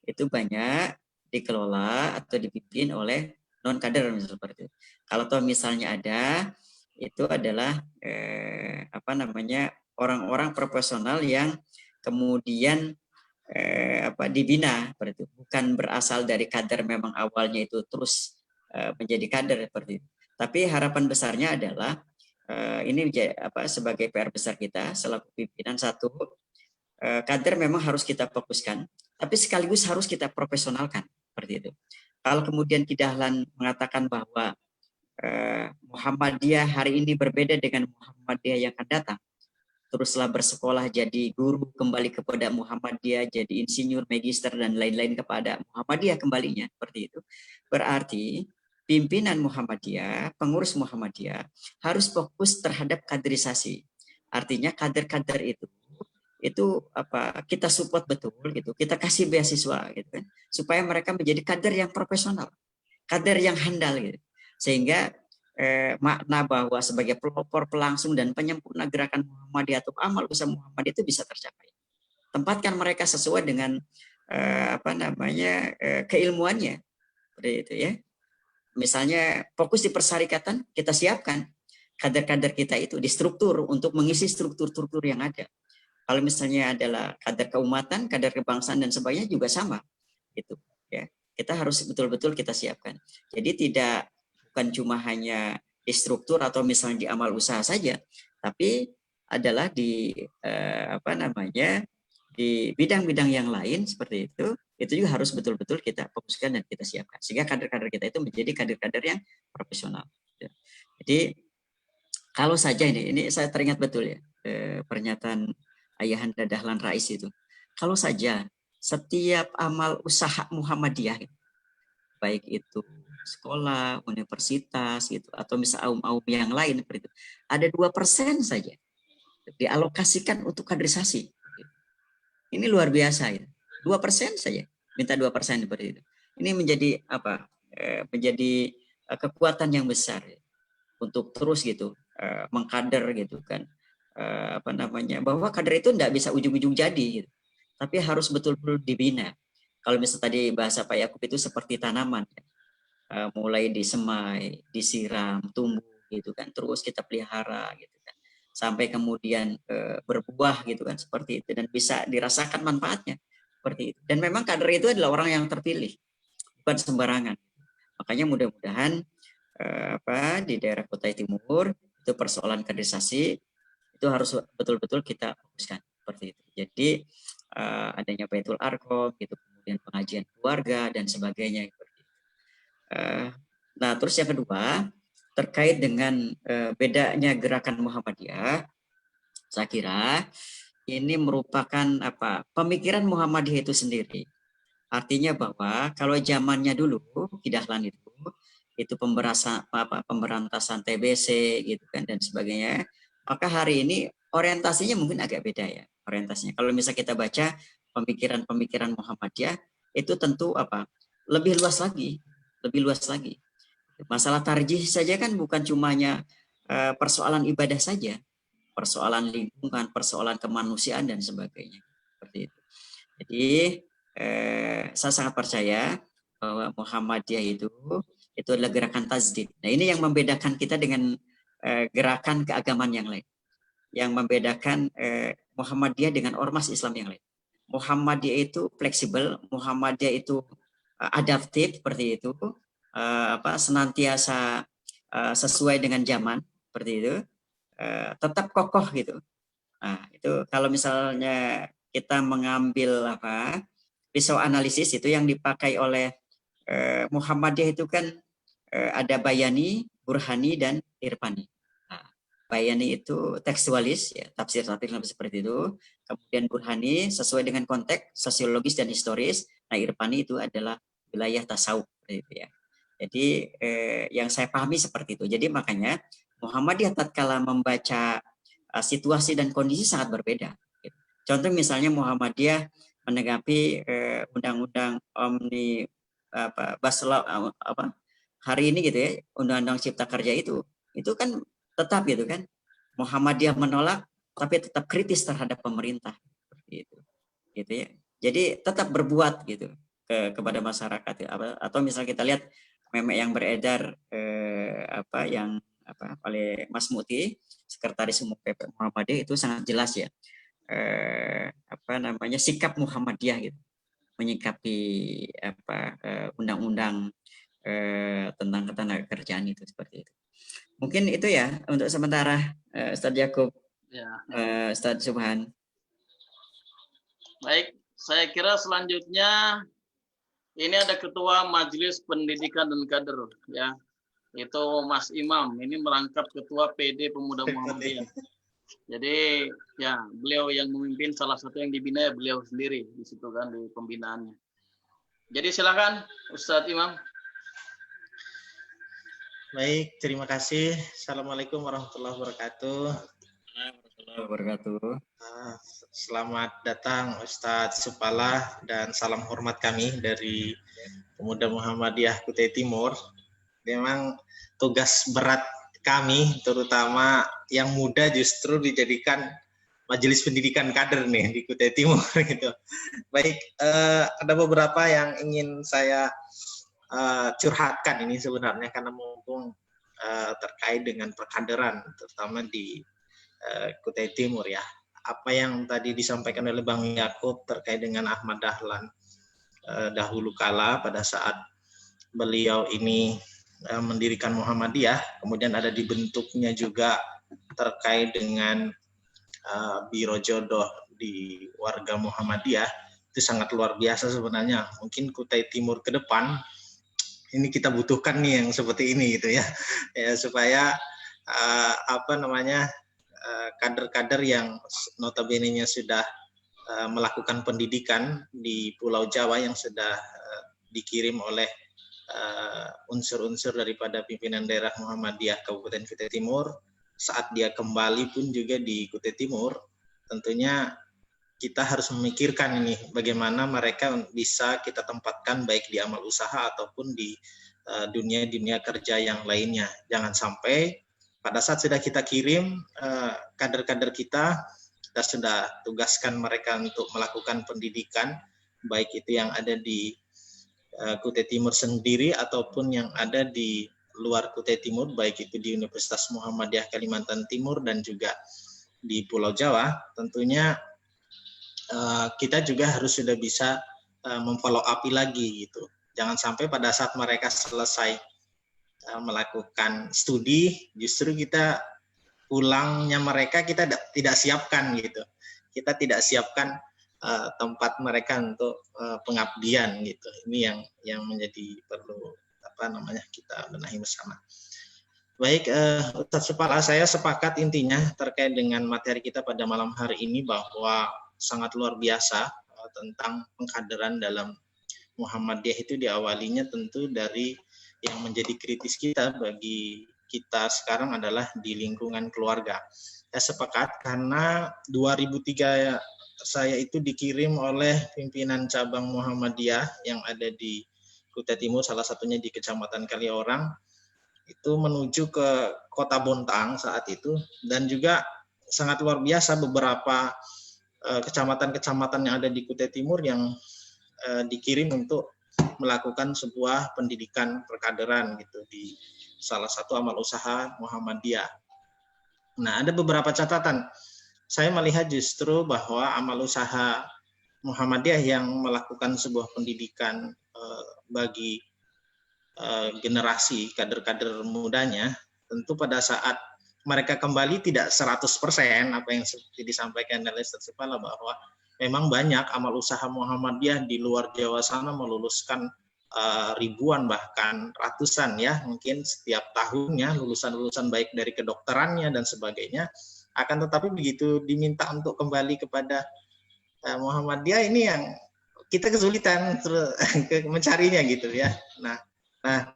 itu banyak dikelola atau dipimpin oleh non kader seperti itu. Kalau toh misalnya ada, itu adalah orang-orang profesional yang kemudian dibina seperti itu. Bukan berasal dari kader memang awalnya itu terus menjadi kader seperti itu. Tapi harapan besarnya adalah ini sebagai PR besar kita selaku pimpinan, satu, kader memang harus kita fokuskan, tapi sekaligus harus kita profesionalkan seperti itu. Kalau kemudian Ki Dahlan mengatakan bahwa Muhammadiyah hari ini berbeda dengan Muhammadiyah yang akan datang. Teruslah bersekolah jadi guru, kembali kepada Muhammadiyah, jadi insinyur, magister, dan lain-lain kepada Muhammadiyah kembalinya. Seperti itu. Berarti pimpinan Muhammadiyah, pengurus Muhammadiyah harus fokus terhadap kaderisasi. Artinya kader-kader itu apa, kita support betul gitu, kita kasih beasiswa gitu kan, supaya mereka menjadi kader yang profesional, kader yang handal gitu. Sehingga makna bahwa sebagai pelopor, pelangsung, dan penyempurna gerakan Muhammadiyah atau amal usaha Muhammadiyah itu bisa tercapai. Tempatkan mereka sesuai dengan keilmuannya, seperti itu ya. Misalnya fokus di persyarikatan, kita siapkan kader-kader kita itu di struktur untuk mengisi struktur-struktur yang ada. Kalau misalnya adalah kader keumatan, kader kebangsaan, dan sebagainya juga sama, gitu ya. Kita harus betul-betul kita siapkan. Jadi bukan cuma hanya di struktur atau misalnya di amal usaha saja, tapi adalah di di bidang-bidang yang lain seperti itu juga harus betul-betul kita fokuskan dan kita siapkan sehingga kader-kader kita itu menjadi kader-kader yang profesional. Jadi kalau saja ini saya teringat betul ya pernyataan Ayahanda Dahlan Rais itu. Kalau saja setiap amal usaha Muhammadiyah, baik itu sekolah, universitas, gitu, atau misalnya aum-aum yang lain, ada 2% saja dialokasikan untuk kaderisasi. Ini luar biasa, ya. 2% saja, minta 2% seperti itu. Ini menjadi apa? Menjadi kekuatan yang besar ya, untuk terus gitu mengkader gitu kan. Bahwa kader itu tidak bisa ujung-ujung jadi, gitu. Tapi harus betul-betul dibina. Kalau misalnya tadi bahasa Pak Yakub itu seperti tanaman, ya. Mulai disemai, disiram, tumbuh gitu kan, terus kita pelihara gitu kan, sampai kemudian berbuah gitu kan, seperti itu, dan bisa dirasakan manfaatnya seperti itu. Dan memang kader itu adalah orang yang terpilih, bukan sembarangan. Makanya mudah-mudahan di daerah Kutai Timur itu persoalan kaderisasi itu harus betul-betul kita fokuskan seperti itu. Jadi adanya Baitul Arqam gitu, kemudian pengajian keluarga dan sebagainya. Nah, terus yang kedua terkait dengan bedanya gerakan Muhammadiyah, saya kira ini merupakan pemikiran Muhammadiyah itu sendiri. Artinya bahwa kalau zamannya dulu Dahlan itu pemberantasan TBC gitu kan dan sebagainya, maka hari ini orientasinya mungkin agak beda ya orientasinya. Kalau misalnya kita baca pemikiran Muhammadiyah itu tentu lebih luas lagi. Masalah tarjih saja kan bukan cumanya persoalan ibadah saja, persoalan lingkungan, persoalan kemanusiaan dan sebagainya. Seperti itu. Jadi saya sangat percaya bahwa Muhammadiyah itu adalah gerakan tajdid. Nah, ini yang membedakan kita dengan gerakan keagamaan yang lain. Yang membedakan Muhammadiyah dengan ormas Islam yang lain. Muhammadiyah itu fleksibel, Muhammadiyah itu adaptif seperti itu, senantiasa sesuai dengan zaman seperti itu, tetap kokoh gitu. Nah, itu kalau misalnya kita mengambil pisau analisis itu yang dipakai oleh Muhammadiyah itu kan ada Bayani, Burhani, dan Irfani. Nah, Bayani itu tekstualis, ya, tafsir seperti itu. Kemudian Burhani sesuai dengan konteks sosiologis dan historis. Nah, Irfani itu adalah wilayah tasawuf, gitu ya. Jadi yang saya pahami seperti itu. Jadi makanya Muhammadiyah tatkala membaca situasi dan kondisi sangat berbeda. Contoh misalnya Muhammadiyah menanggapi undang-undang hari ini gitu ya, undang-undang Cipta Kerja itu kan tetap gitu kan, Muhammadiyah menolak tapi tetap kritis terhadap pemerintah gitu ya. Jadi tetap berbuat gitu kepada masyarakat ya. Atau misalnya kita lihat meme yang beredar oleh Mas Muti, Sekretaris Umum PP Muhammadiyah, itu sangat jelas ya sikap Muhammadiyah gitu menyikapi undang-undang tentang ketenagakerjaan itu seperti itu. Mungkin itu ya untuk sementara Ustadz Yakub,
ya.
Ustadz Subhan.
Baik, saya kira selanjutnya ini ada Ketua Majelis Pendidikan dan Kader ya. itu Mas Imam. Ini merangkap Ketua PD Pemuda Muhammadiyah. Jadi ya beliau yang memimpin, salah satu yang dibina ya beliau sendiri di situ kan di pembinaannya. Jadi silakan Ustadz Imam.
Baik, terima kasih. Assalamualaikum warahmatullahi wabarakatuh.
Warahmatullahi wabarakatuh.
Selamat datang Ustadz Supala dan salam hormat kami dari Pemuda Muhammadiyah Kutai Timur. Memang tugas berat kami, terutama yang muda, justru dijadikan majelis pendidikan kader nih di Kutai Timur gitu. Baik, ada beberapa yang ingin saya curhatkan ini sebenarnya karena mumpung terkait dengan perkaderan, terutama di Kutai Timur ya. Apa yang tadi disampaikan oleh Bang Yakub terkait dengan Ahmad Dahlan dahulu kala pada saat beliau ini mendirikan Muhammadiyah, kemudian ada dibentuknya juga terkait dengan Biro Jodoh di warga Muhammadiyah, itu sangat luar biasa sebenarnya. Mungkin Kutai Timur ke depan ini kita butuhkan nih yang seperti ini gitu ya, supaya kader-kader yang notabene-nya sudah melakukan pendidikan di Pulau Jawa yang sudah dikirim oleh unsur-unsur daripada pimpinan daerah Muhammadiyah Kabupaten Kutai Timur, saat dia kembali pun juga di Kutai Timur, tentunya kita harus memikirkan ini bagaimana mereka bisa kita tempatkan baik di amal usaha ataupun di dunia kerja yang lainnya. Jangan sampai pada saat sudah kita kirim kader-kader kita sudah tugaskan mereka untuk melakukan pendidikan, baik itu yang ada di Kutai Timur sendiri ataupun yang ada di luar Kutai Timur, baik itu di Universitas Muhammadiyah Kalimantan Timur dan juga di Pulau Jawa. Tentunya kita juga harus sudah bisa memfollow up lagi gitu. Jangan sampai pada saat mereka selesai melakukan studi, justru kita pulangnya mereka kita tidak siapkan gitu. Kita tidak siapkan tempat mereka untuk pengabdian gitu. Ini yang menjadi perlu kita benahi bersama. Baik, Ustadz Supala, saya sepakat intinya terkait dengan materi kita pada malam hari ini bahwa sangat luar biasa tentang pengkaderan dalam Muhammadiyah. Itu diawalinya tentu dari yang menjadi kritis kita bagi kita sekarang adalah di lingkungan keluarga. Saya sepakat karena 2003 saya itu dikirim oleh pimpinan cabang Muhammadiyah yang ada di Kutai Timur, salah satunya di Kecamatan Kaliorang, itu menuju ke Kota Bontang saat itu, dan juga sangat luar biasa beberapa kecamatan-kecamatan yang ada di Kutai Timur yang dikirim untuk melakukan sebuah pendidikan perkaderan gitu di salah satu amal usaha Muhammadiyah. Nah, ada beberapa catatan. Saya melihat justru bahwa amal usaha Muhammadiyah yang melakukan sebuah pendidikan bagi generasi kader-kader mudanya, tentu pada saat mereka kembali tidak 100% apa yang seperti disampaikan oleh Ustadz Supala, bahwa memang banyak amal usaha Muhammadiyah di luar Jawa sana meluluskan ribuan bahkan ratusan ya, mungkin setiap tahunnya lulusan-lulusan baik dari kedokterannya dan sebagainya. Akan tetapi begitu diminta untuk kembali kepada Muhammadiyah, ini yang kita kesulitan mencarinya gitu ya. Nah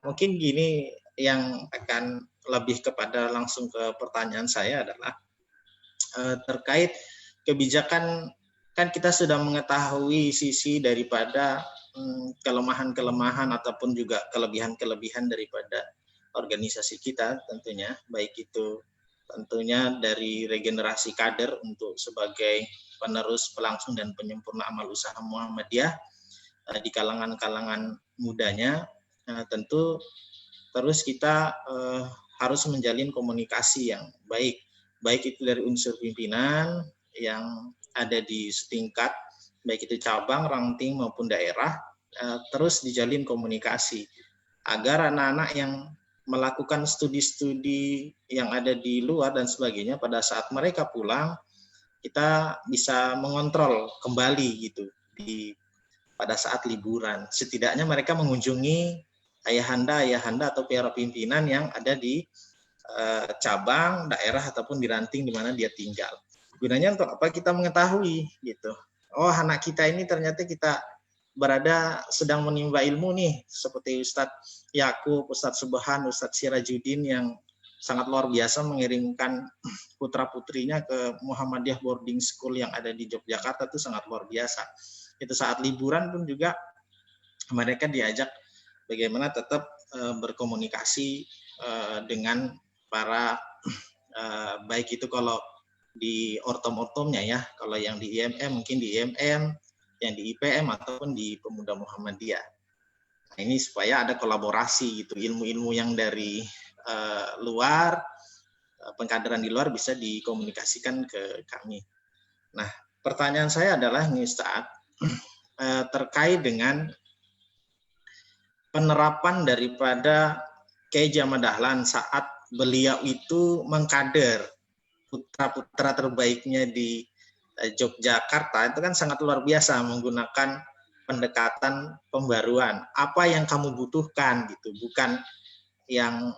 mungkin gini yang akan lebih kepada langsung ke pertanyaan saya adalah terkait kebijakan. Kan kita sudah mengetahui sisi daripada kelemahan-kelemahan ataupun juga kelebihan-kelebihan daripada organisasi kita tentunya, baik itu tentunya dari regenerasi kader untuk sebagai penerus, pelangsung, dan penyempurna amal usaha Muhammadiyah di kalangan-kalangan mudanya. Tentu terus kita harus menjalin komunikasi yang baik itu dari unsur pimpinan yang ada di setingkat, baik itu cabang, ranting maupun daerah, terus dijalin komunikasi agar anak-anak yang melakukan studi-studi yang ada di luar dan sebagainya, pada saat mereka pulang kita bisa mengontrol kembali gitu pada saat liburan. Setidaknya mereka mengunjungi ayahanda atau para pimpinan yang ada di cabang, daerah ataupun di ranting di mana dia tinggal. Gunanya untuk apa? Kita mengetahui gitu. Oh, anak kita ini ternyata kita berada sedang menimba ilmu nih, seperti Ustadz Yakub, Ustadz Subhan, Ustadz Sirajuddin yang sangat luar biasa mengirimkan putra-putrinya ke Muhammadiyah boarding school yang ada di Yogyakarta, itu sangat luar biasa. Itu saat liburan pun juga mereka diajak bagaimana tetap berkomunikasi dengan para baik itu kalau di ortom-ortomnya ya, kalau yang di IMM mungkin di IMM, yang di IPM ataupun di Pemuda Muhammadiyah. Nah, ini supaya ada kolaborasi gitu, ilmu-ilmu yang dari luar, pengkaderan di luar bisa dikomunikasikan ke kami. Nah, pertanyaan saya adalah ini Ustaz, terkait dengan penerapan daripada Kiai Ahmad Dahlan saat beliau itu mengkader putra-putra terbaiknya di Yogyakarta, itu kan sangat luar biasa menggunakan pendekatan pembaruan. Apa yang kamu butuhkan gitu, bukan yang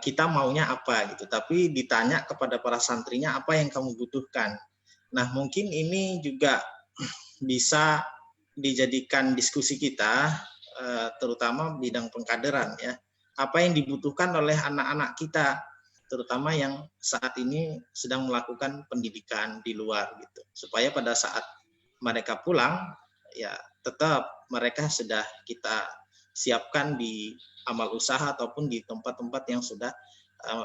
kita maunya apa gitu, tapi ditanya kepada para santrinya apa yang kamu butuhkan. Nah, mungkin ini juga bisa dijadikan diskusi kita, terutama bidang pengkaderan ya. Apa yang dibutuhkan oleh anak-anak kita, terutama yang saat ini sedang melakukan pendidikan di luar gitu, supaya pada saat mereka pulang ya tetap mereka sudah kita siapkan di amal usaha ataupun di tempat-tempat yang sudah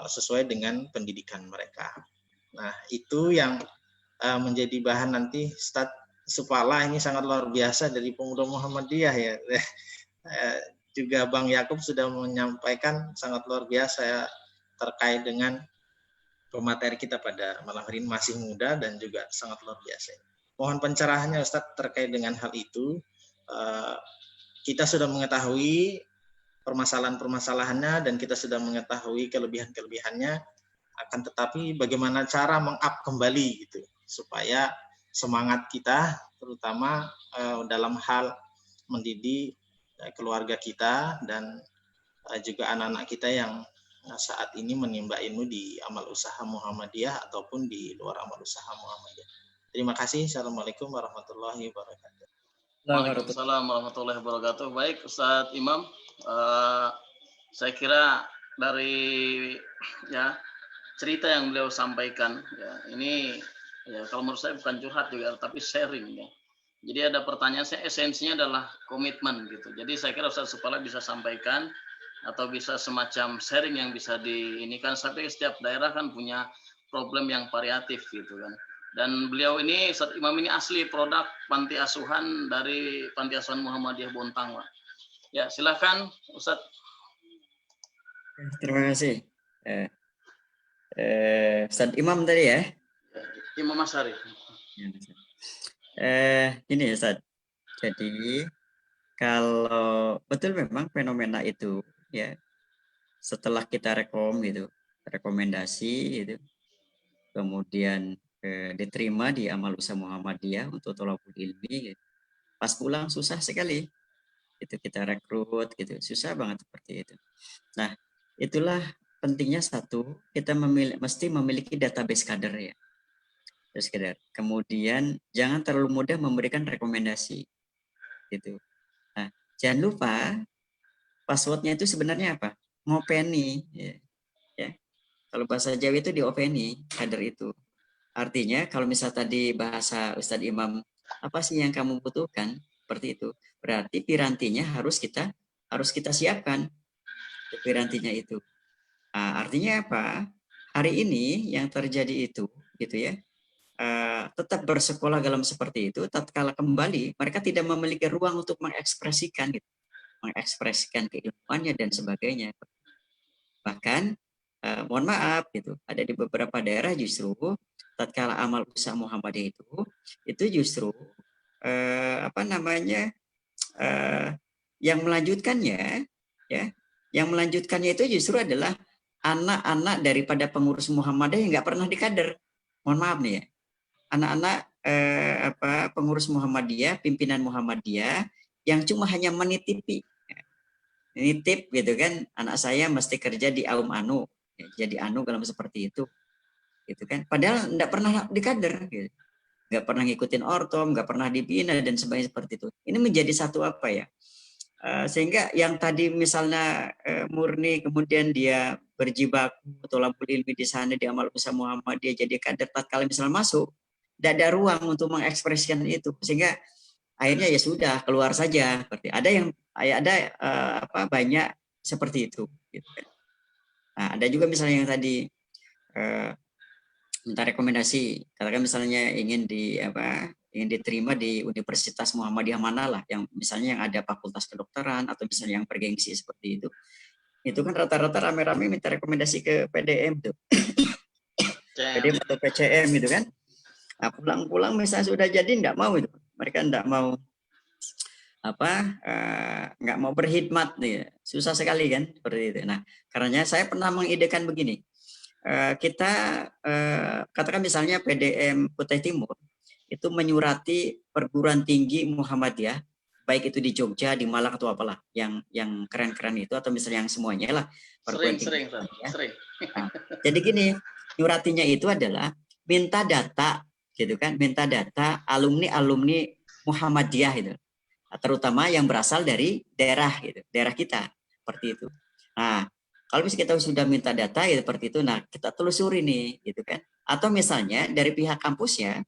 sesuai dengan pendidikan mereka. Nah, itu yang menjadi bahan nanti Ustadz Supala ini sangat luar biasa dari Pemuda Muhammadiyah ya. Juga Bang Yakub sudah menyampaikan sangat luar biasa ya, terkait dengan pemateri kita pada malam hari ini, masih muda dan juga sangat luar biasa. Mohon pencerahannya Ustadz terkait dengan hal itu. Kita sudah mengetahui permasalahan-permasalahannya dan kita sudah mengetahui kelebihan-kelebihannya, akan tetapi bagaimana cara meng-up kembali gitu supaya semangat kita terutama dalam hal mendidik keluarga kita dan juga anak-anak kita yang saat ini menimba ilmu di amal usaha Muhammadiyah ataupun di luar amal usaha Muhammadiyah. Terima kasih. Assalamualaikum warahmatullahi wabarakatuh.
Waalaikumsalam warahmatullahi wabarakatuh. Baik, Ustadz Imam, saya kira dari ya cerita yang beliau sampaikan ya, ini ya kalau menurut saya bukan curhat juga, tapi sharing ya. Jadi ada pertanyaan, saya esensinya adalah komitmen gitu. Jadi saya kira Ustadz Supala bisa sampaikan atau bisa semacam sharing yang bisa ini kan, sampai setiap daerah kan punya problem yang variatif gitu kan. Dan beliau ini, Ustadz Imam ini asli produk panti asuhan dari Panti Asuhan Muhammadiyah Bontang, Pak. Ya, silakan Ustadz.
Terima kasih. Ustadz Imam tadi ya?
Imam Asyari.
Ini ya Ustadz. Jadi kalau betul memang fenomena itu ya, setelah kita rekomendasi gitu, kemudian diterima di amal usaha Muhammadiyah untuk thalabul ilmi, gitu. Pas pulang susah sekali itu kita rekrut gitu, susah banget seperti itu. Nah, itulah pentingnya satu, kita mesti memiliki database kader ya. Terus kemudian jangan terlalu mudah memberikan rekomendasi gitu. Nah, jangan lupa passwordnya itu sebenarnya apa? Ngopeni ya. Kalau bahasa Jawa itu diopeni kader itu. Artinya kalau misal tadi bahasa Ustadz Imam, apa sih yang kamu butuhkan? Seperti itu. Berarti pirantinya harus kita siapkan. Pirantinya itu. Nah, artinya apa? Hari ini yang terjadi itu gitu ya. Tetap bersekolah dalam seperti itu, tatkala kembali mereka tidak memiliki ruang untuk mengekspresikan keilmuannya dan sebagainya. Bahkan mohon maaf gitu, ada di beberapa daerah justru tatkala amal usaha Muhammadiyah itu justru yang melanjutkannya itu justru adalah anak-anak daripada pengurus Muhammadiyah yang nggak pernah dikader. Mohon maaf nih ya, anak-anak pengurus Muhammadiyah, pimpinan Muhammadiyah yang cuma hanya menitipi nitip gitu kan, anak saya mesti kerja di Aum Anu, ya, jadi Anu kalau seperti itu, gitu kan. Padahal nggak pernah di kader, gitu. Nggak pernah ngikutin ortom, nggak pernah dibina dan sebagainya seperti itu. Ini menjadi satu apa ya? Sehingga yang tadi misalnya murni kemudian dia berjibaku tolabul ilmi di sana di amal usaha Muhammadiyah jadi kader tatkala misalnya masuk, tidak ada ruang untuk mengekspresikan itu, sehingga akhirnya ya sudah keluar saja. Seperti ada yang ada banyak seperti itu. Gitu kan. Nah, ada juga misalnya yang tadi minta rekomendasi, katakan misalnya ingin diterima di Universitas Muhammadiyah mana lah, yang misalnya yang ada fakultas kedokteran atau misalnya yang bergengsi seperti itu kan rata-rata rame-rame minta rekomendasi ke PDM tuh, PDM atau PCM gitu kan. Nah, pulang-pulang misalnya sudah jadi nggak mau itu, mereka nggak mau nggak mau berkhidmat nih, susah sekali kan seperti itu. Nah, karenanya saya pernah mengidekan begini. Kita katakan misalnya PDM Kutai Timur itu menyurati perguruan tinggi Muhammadiyah, baik itu di Jogja, di Malang atau apalah, yang keren-keren itu atau misalnya yang semuanya lah.
Sering.
Nah, jadi gini, nyuratinya itu adalah minta data, gitu kan, minta data alumni Muhammadiyah itu, terutama yang berasal dari daerah gitu, daerah kita, seperti itu. Nah, kalau misalnya kita sudah minta data ya seperti itu, nah kita telusuri nih, gitu kan. Atau misalnya dari pihak kampusnya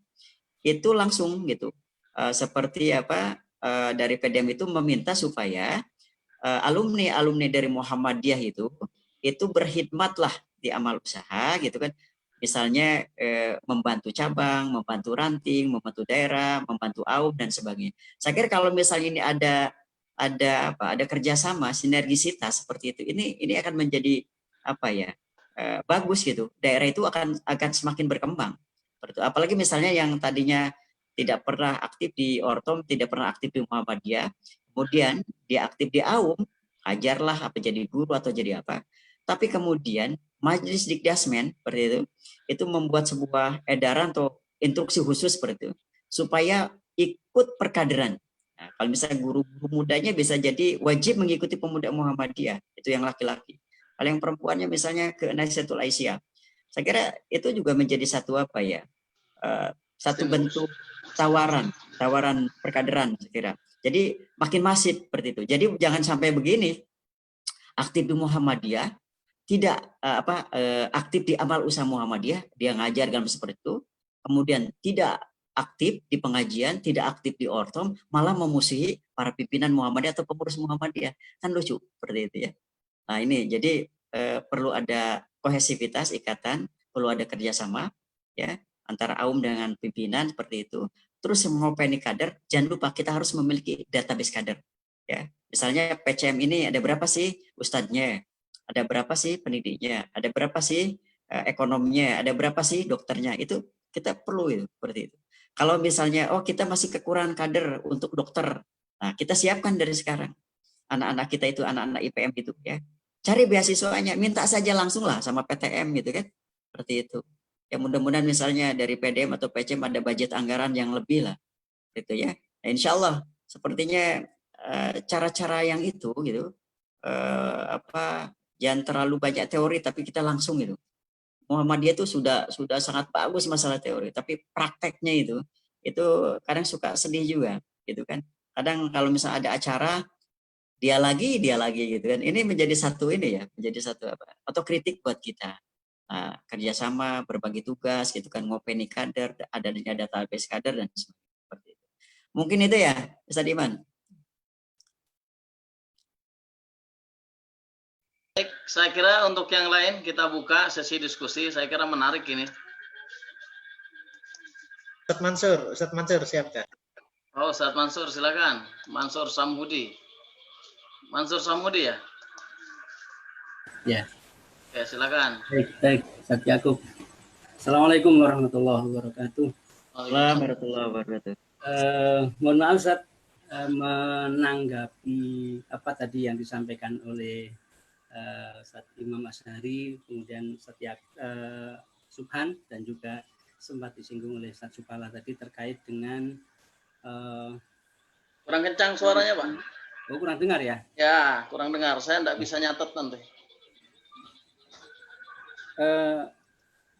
itu langsung gitu, seperti dari PDM itu meminta supaya alumni dari Muhammadiyah itu berkhidmatlah di amal usaha, gitu kan. Misalnya membantu cabang, membantu ranting, membantu daerah, membantu AUM dan sebagainya. Saya kira kalau misalnya ini ada kerjasama, sinergisitas seperti itu, ini akan menjadi bagus gitu. Daerah itu akan semakin berkembang. Apalagi misalnya yang tadinya tidak pernah aktif di Ortom, tidak pernah aktif di Muhammadiyah, kemudian dia aktif di AUM, ajarlah apa jadi guru atau jadi apa. Tapi kemudian Majelis Dikdasmen seperti itu membuat sebuah edaran atau instruksi khusus seperti itu supaya ikut perkaderan. Nah, kalau misalnya guru-guru mudanya bisa jadi wajib mengikuti pemuda Muhammadiyah, itu yang laki-laki. Kalau yang perempuannya misalnya ke Nahdlatul Aisyah. Saya kira itu juga menjadi satu satu bentuk tawaran perkaderan saya kira. Jadi makin masif seperti itu. Jadi jangan sampai begini, aktif di Muhammadiyah, tidak aktif di amal usaha Muhammadiyah, dia ngajar dalam seperti itu, kemudian tidak aktif di pengajian, tidak aktif di ortom, malah memusuhi para pimpinan Muhammadiyah atau pengurus Muhammadiyah. Kan lucu seperti itu ya. Nah ini jadi perlu ada kohesivitas, ikatan, perlu ada kerjasama ya antara AUM dengan pimpinan seperti itu. Terus mengopeni kader, jangan lupa kita harus memiliki database kader. Ya, misalnya PCM ini ada berapa sih ustadznya, ada berapa sih pendidiknya, ada berapa sih ekonominya, ada berapa sih dokternya. Itu kita perlu itu seperti itu. Kalau misalnya kita masih kekurangan kader untuk dokter, nah kita siapkan dari sekarang. Anak-anak kita itu anak-anak IPM itu ya. Cari beasiswanya, minta saja langsung lah sama PTM gitu kan. Seperti itu. Ya mudah-mudahan misalnya dari PDM atau PCM ada budget anggaran yang lebih lah. Gitu ya. Nah, insya Allah sepertinya cara-cara yang itu gitu jangan terlalu banyak teori tapi kita langsung gitu. Muhammadiyah itu sudah sangat bagus masalah teori, tapi prakteknya itu kadang suka sedih juga gitu kan. Kadang kalau misalnya ada acara dia lagi gitu kan. Ini menjadi satu menjadi satu kritik buat kita. Nah, kerjasama, berbagi tugas gitu kan, ngopeni kader, adanya database kader dan seperti itu. Mungkin itu ya, Ustaz Iman.
Baik, saya kira untuk yang lain kita buka sesi diskusi. Saya kira menarik ini.
Ustaz Mansur siap Kak?
Oh, Ustaz Mansur silakan. Mansur Samhudi. Mansur Samhudi ya?
Ya.
Ya, silakan.
Baik, Ustaz Yakub. Assalamualaikum warahmatullahi wabarakatuh.
Waalaikumsalam warahmatullahi wabarakatuh.
Mohon maaf Ustaz, menanggapi apa tadi yang disampaikan oleh Ustaz Imam Asy'ari, kemudian Ustaz Subhan, dan juga sempat disinggung oleh Ustaz Supala tadi terkait dengan
Kurang kencang suaranya, Pak.
Oh, kurang dengar ya?
Ya, kurang dengar. Saya tidak bisa nyatet nanti.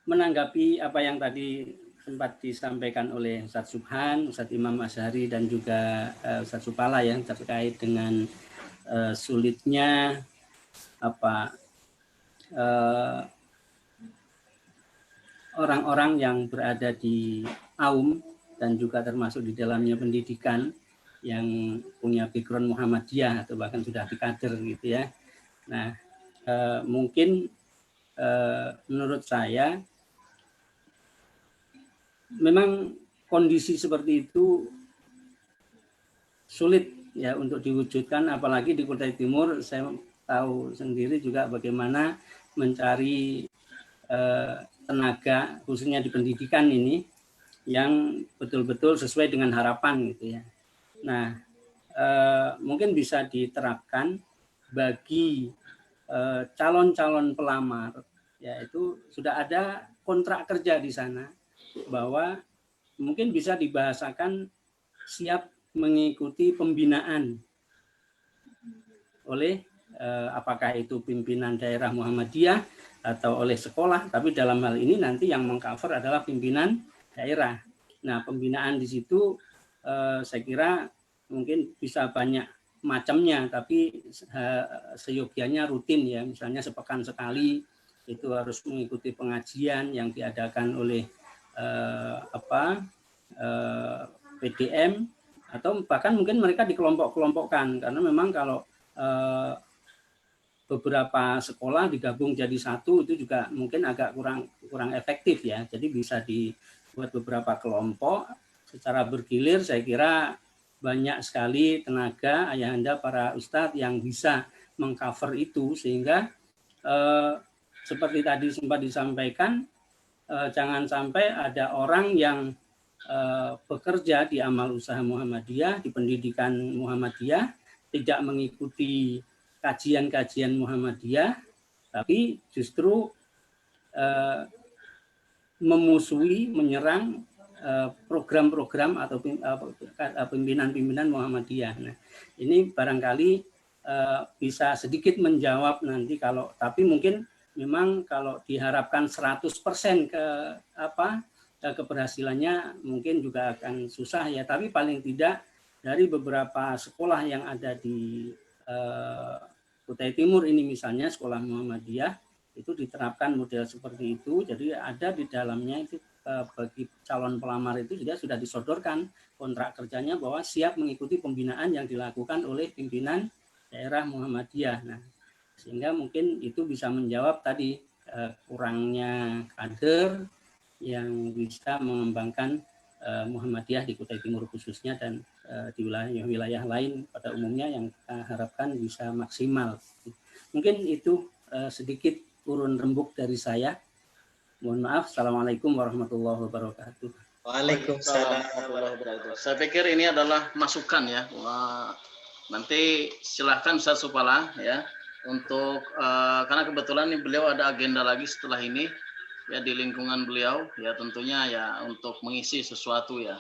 Menanggapi apa yang tadi sempat disampaikan oleh Ustadz Subhan, Ustadz Imam Azhari, dan juga Ustadz Supala ya, terkait dengan sulitnya orang-orang yang berada di AUM dan juga termasuk di dalamnya pendidikan yang punya background Muhammadiyah atau bahkan sudah di kader gitu ya. Nah, mungkin menurut saya memang kondisi seperti itu sulit ya untuk diwujudkan, apalagi di Kutai Timur. Saya tahu sendiri juga bagaimana mencari tenaga khususnya di pendidikan ini yang betul-betul sesuai dengan harapan gitu ya. Nah, mungkin bisa diterapkan bagi calon-calon pelamar, yaitu sudah ada kontrak kerja di sana bahwa mungkin bisa dibahasakan siap mengikuti pembinaan oleh apakah itu pimpinan daerah Muhammadiyah atau oleh sekolah, tapi dalam hal ini nanti yang mengcover adalah pimpinan daerah. Nah, pembinaan di situ saya kira mungkin bisa banyak macamnya, tapi seyogianya rutin ya, misalnya sepekan sekali itu harus mengikuti pengajian yang diadakan oleh PDM, atau bahkan mungkin mereka dikelompok-kelompokkan, karena memang kalau beberapa sekolah digabung jadi satu itu juga mungkin agak kurang efektif ya. Jadi bisa dibuat beberapa kelompok secara bergilir. Saya kira banyak sekali tenaga ayahanda para ustadz yang bisa mengcover itu, sehingga seperti tadi sempat disampaikan, jangan sampai ada orang yang bekerja di amal usaha Muhammadiyah, di pendidikan Muhammadiyah, tidak mengikuti kajian-kajian Muhammadiyah, tapi justru memusuhi, menyerang program-program atau pimpinan-pimpinan Muhammadiyah. Nah, ini barangkali bisa sedikit menjawab nanti kalau, tapi mungkin memang kalau diharapkan 100% keberhasilannya mungkin juga akan susah ya, tapi paling tidak dari beberapa sekolah yang ada di Kutai Timur ini misalnya, sekolah Muhammadiyah itu diterapkan model seperti itu. Jadi ada di dalamnya itu bagi calon pelamar itu juga sudah disodorkan kontrak kerjanya bahwa siap mengikuti pembinaan yang dilakukan oleh pimpinan daerah Muhammadiyah. Nah, sehingga mungkin itu bisa menjawab tadi kurangnya kader yang bisa mengembangkan Muhammadiyah di Kutai Timur khususnya, dan di wilayah lain pada umumnya yang kita harapkan bisa maksimal. Mungkin itu sedikit urun rembuk dari saya. Mohon maaf. Assalamualaikum warahmatullahi wabarakatuh.
Waalaikumsalam.
Saya pikir ini adalah masukan ya. Nanti silahkan Ustaz Supala ya untuk karena kebetulan nih beliau ada agenda lagi setelah ini ya di lingkungan beliau ya, tentunya ya untuk mengisi sesuatu ya.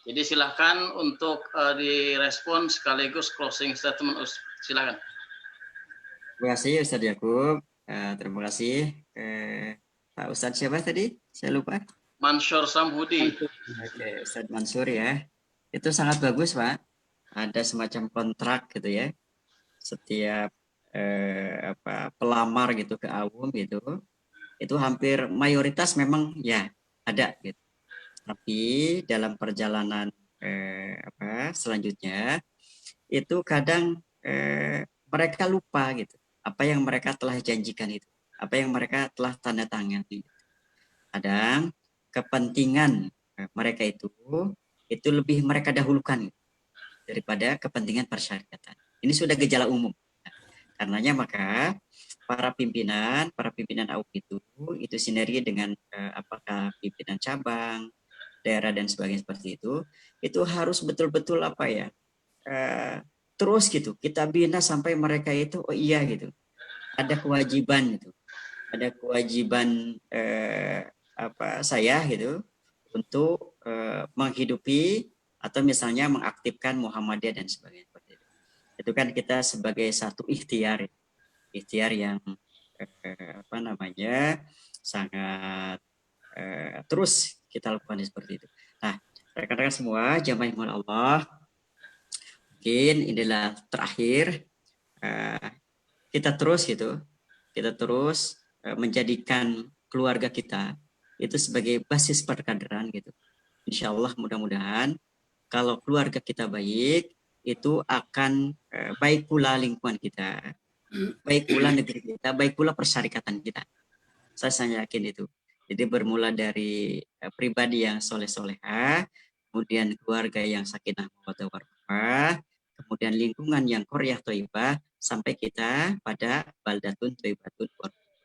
Jadi silahkan untuk direspon sekaligus closing statement. Silakan.
Terima kasih Ustadz Yakub. Terima kasih Pak Ustadz siapa tadi? Saya lupa.
Mansur Samhudi.
Oke, Ustadz Mansur ya. Itu sangat bagus Pak. Ada semacam kontrak gitu ya. Setiap pelamar gitu ke AUM gitu. Itu hampir mayoritas memang ya ada gitu. Tapi dalam perjalanan selanjutnya itu kadang mereka lupa gitu apa yang mereka telah janjikan itu, apa yang mereka telah tanda tangani. Kadang kepentingan mereka itu lebih mereka dahulukan daripada kepentingan persyariatan. Ini sudah gejala umum. Karenanya maka para pimpinan AUM itu sinergi dengan apakah pimpinan cabang, daerah dan sebagainya seperti itu harus betul-betul terus gitu kita bina sampai mereka itu oh iya gitu ada kewajiban gitu, ada kewajiban saya gitu untuk menghidupi atau misalnya mengaktifkan Muhammadiyah dan sebagainya. Itu kan kita sebagai satu ikhtiar yang sangat terus kita lakukan seperti itu. Nah, rekan-rekan semua, jamaah yang dimuliakan Allah, mungkin inilah terakhir kita terus menjadikan keluarga kita itu sebagai basis perkaderan gitu. Insya Allah mudah-mudahan kalau keluarga kita baik, itu akan baik pula lingkungan kita, baik pula negeri kita, baik pula persyarikatan kita. Saya sangat yakin itu. Jadi bermula dari pribadi yang soleh-soleha, kemudian keluarga yang sakinah mawaddah warahmah, kemudian lingkungan yang qaryah thayyibah, sampai kita pada baldatun thayyibatun warahmah.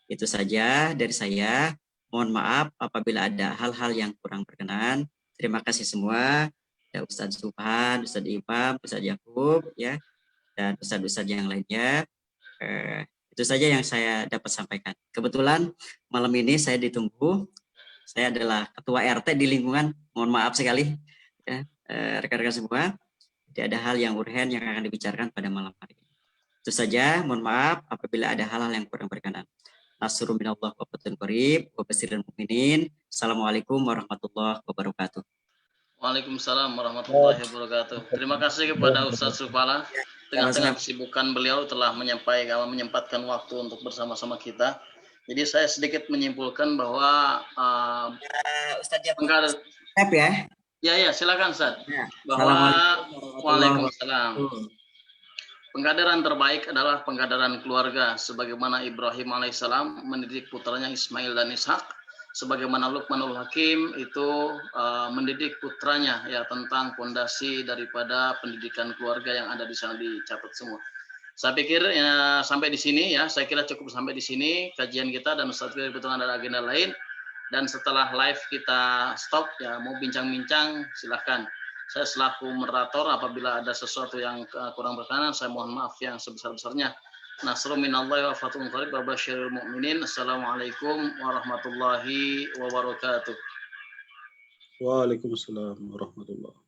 Itu saja dari saya. Mohon maaf apabila ada hal-hal yang kurang berkenan. Terima kasih semua. Ada Ustadz Subhan, Ustadz Imam, Ustadz Yakub, ya, dan Ustadz-Ustadz yang lainnya. Itu saja yang saya dapat sampaikan. Kebetulan malam ini saya ditunggu. Saya adalah ketua RT di lingkungan. Mohon maaf sekali, ya, rekan-rekan semua. Tidak ada hal yang urgen yang akan dibicarakan pada malam hari ini. Itu saja. Mohon maaf apabila ada hal-hal yang kurang berkenan. Nasrul minallah wa fathun qarib wa basyiril mu'minin. Assalamualaikum warahmatullahi wabarakatuh.
Waalaikumsalam warahmatullahi wabarakatuh. Terima kasih kepada Ustadz Supala. Tengah-tengah kesibukan beliau telah menyempatkan waktu untuk bersama-sama kita. Jadi saya sedikit menyimpulkan bahwa ya silakan Ustadz.
Ya.
Bahwa Waalaikumsalam. Pengkaderan terbaik adalah pengkaderan keluarga, sebagaimana Ibrahim alaihissalam mendidik putranya Ismail dan Ishak, sebagaimana Luqmanul Hakim itu mendidik putranya ya tentang fondasi daripada pendidikan keluarga yang ada di sana dicatat semua. Saya pikir ya, sampai di sini ya, saya kira cukup sampai di sini kajian kita, dan Ustaz kebetulan ada agenda lain, dan setelah live kita stop ya, mau bincang-bincang silahkan. Saya selaku moderator, apabila ada sesuatu yang kurang berkenan, saya mohon maaf yang sebesar-besarnya. Nasrul minallahi wa fathun qarib wa basyiril mu'minin. Assalamualaikum warahmatullahi wabarakatuh.
Waalaikumsalam warahmatullahi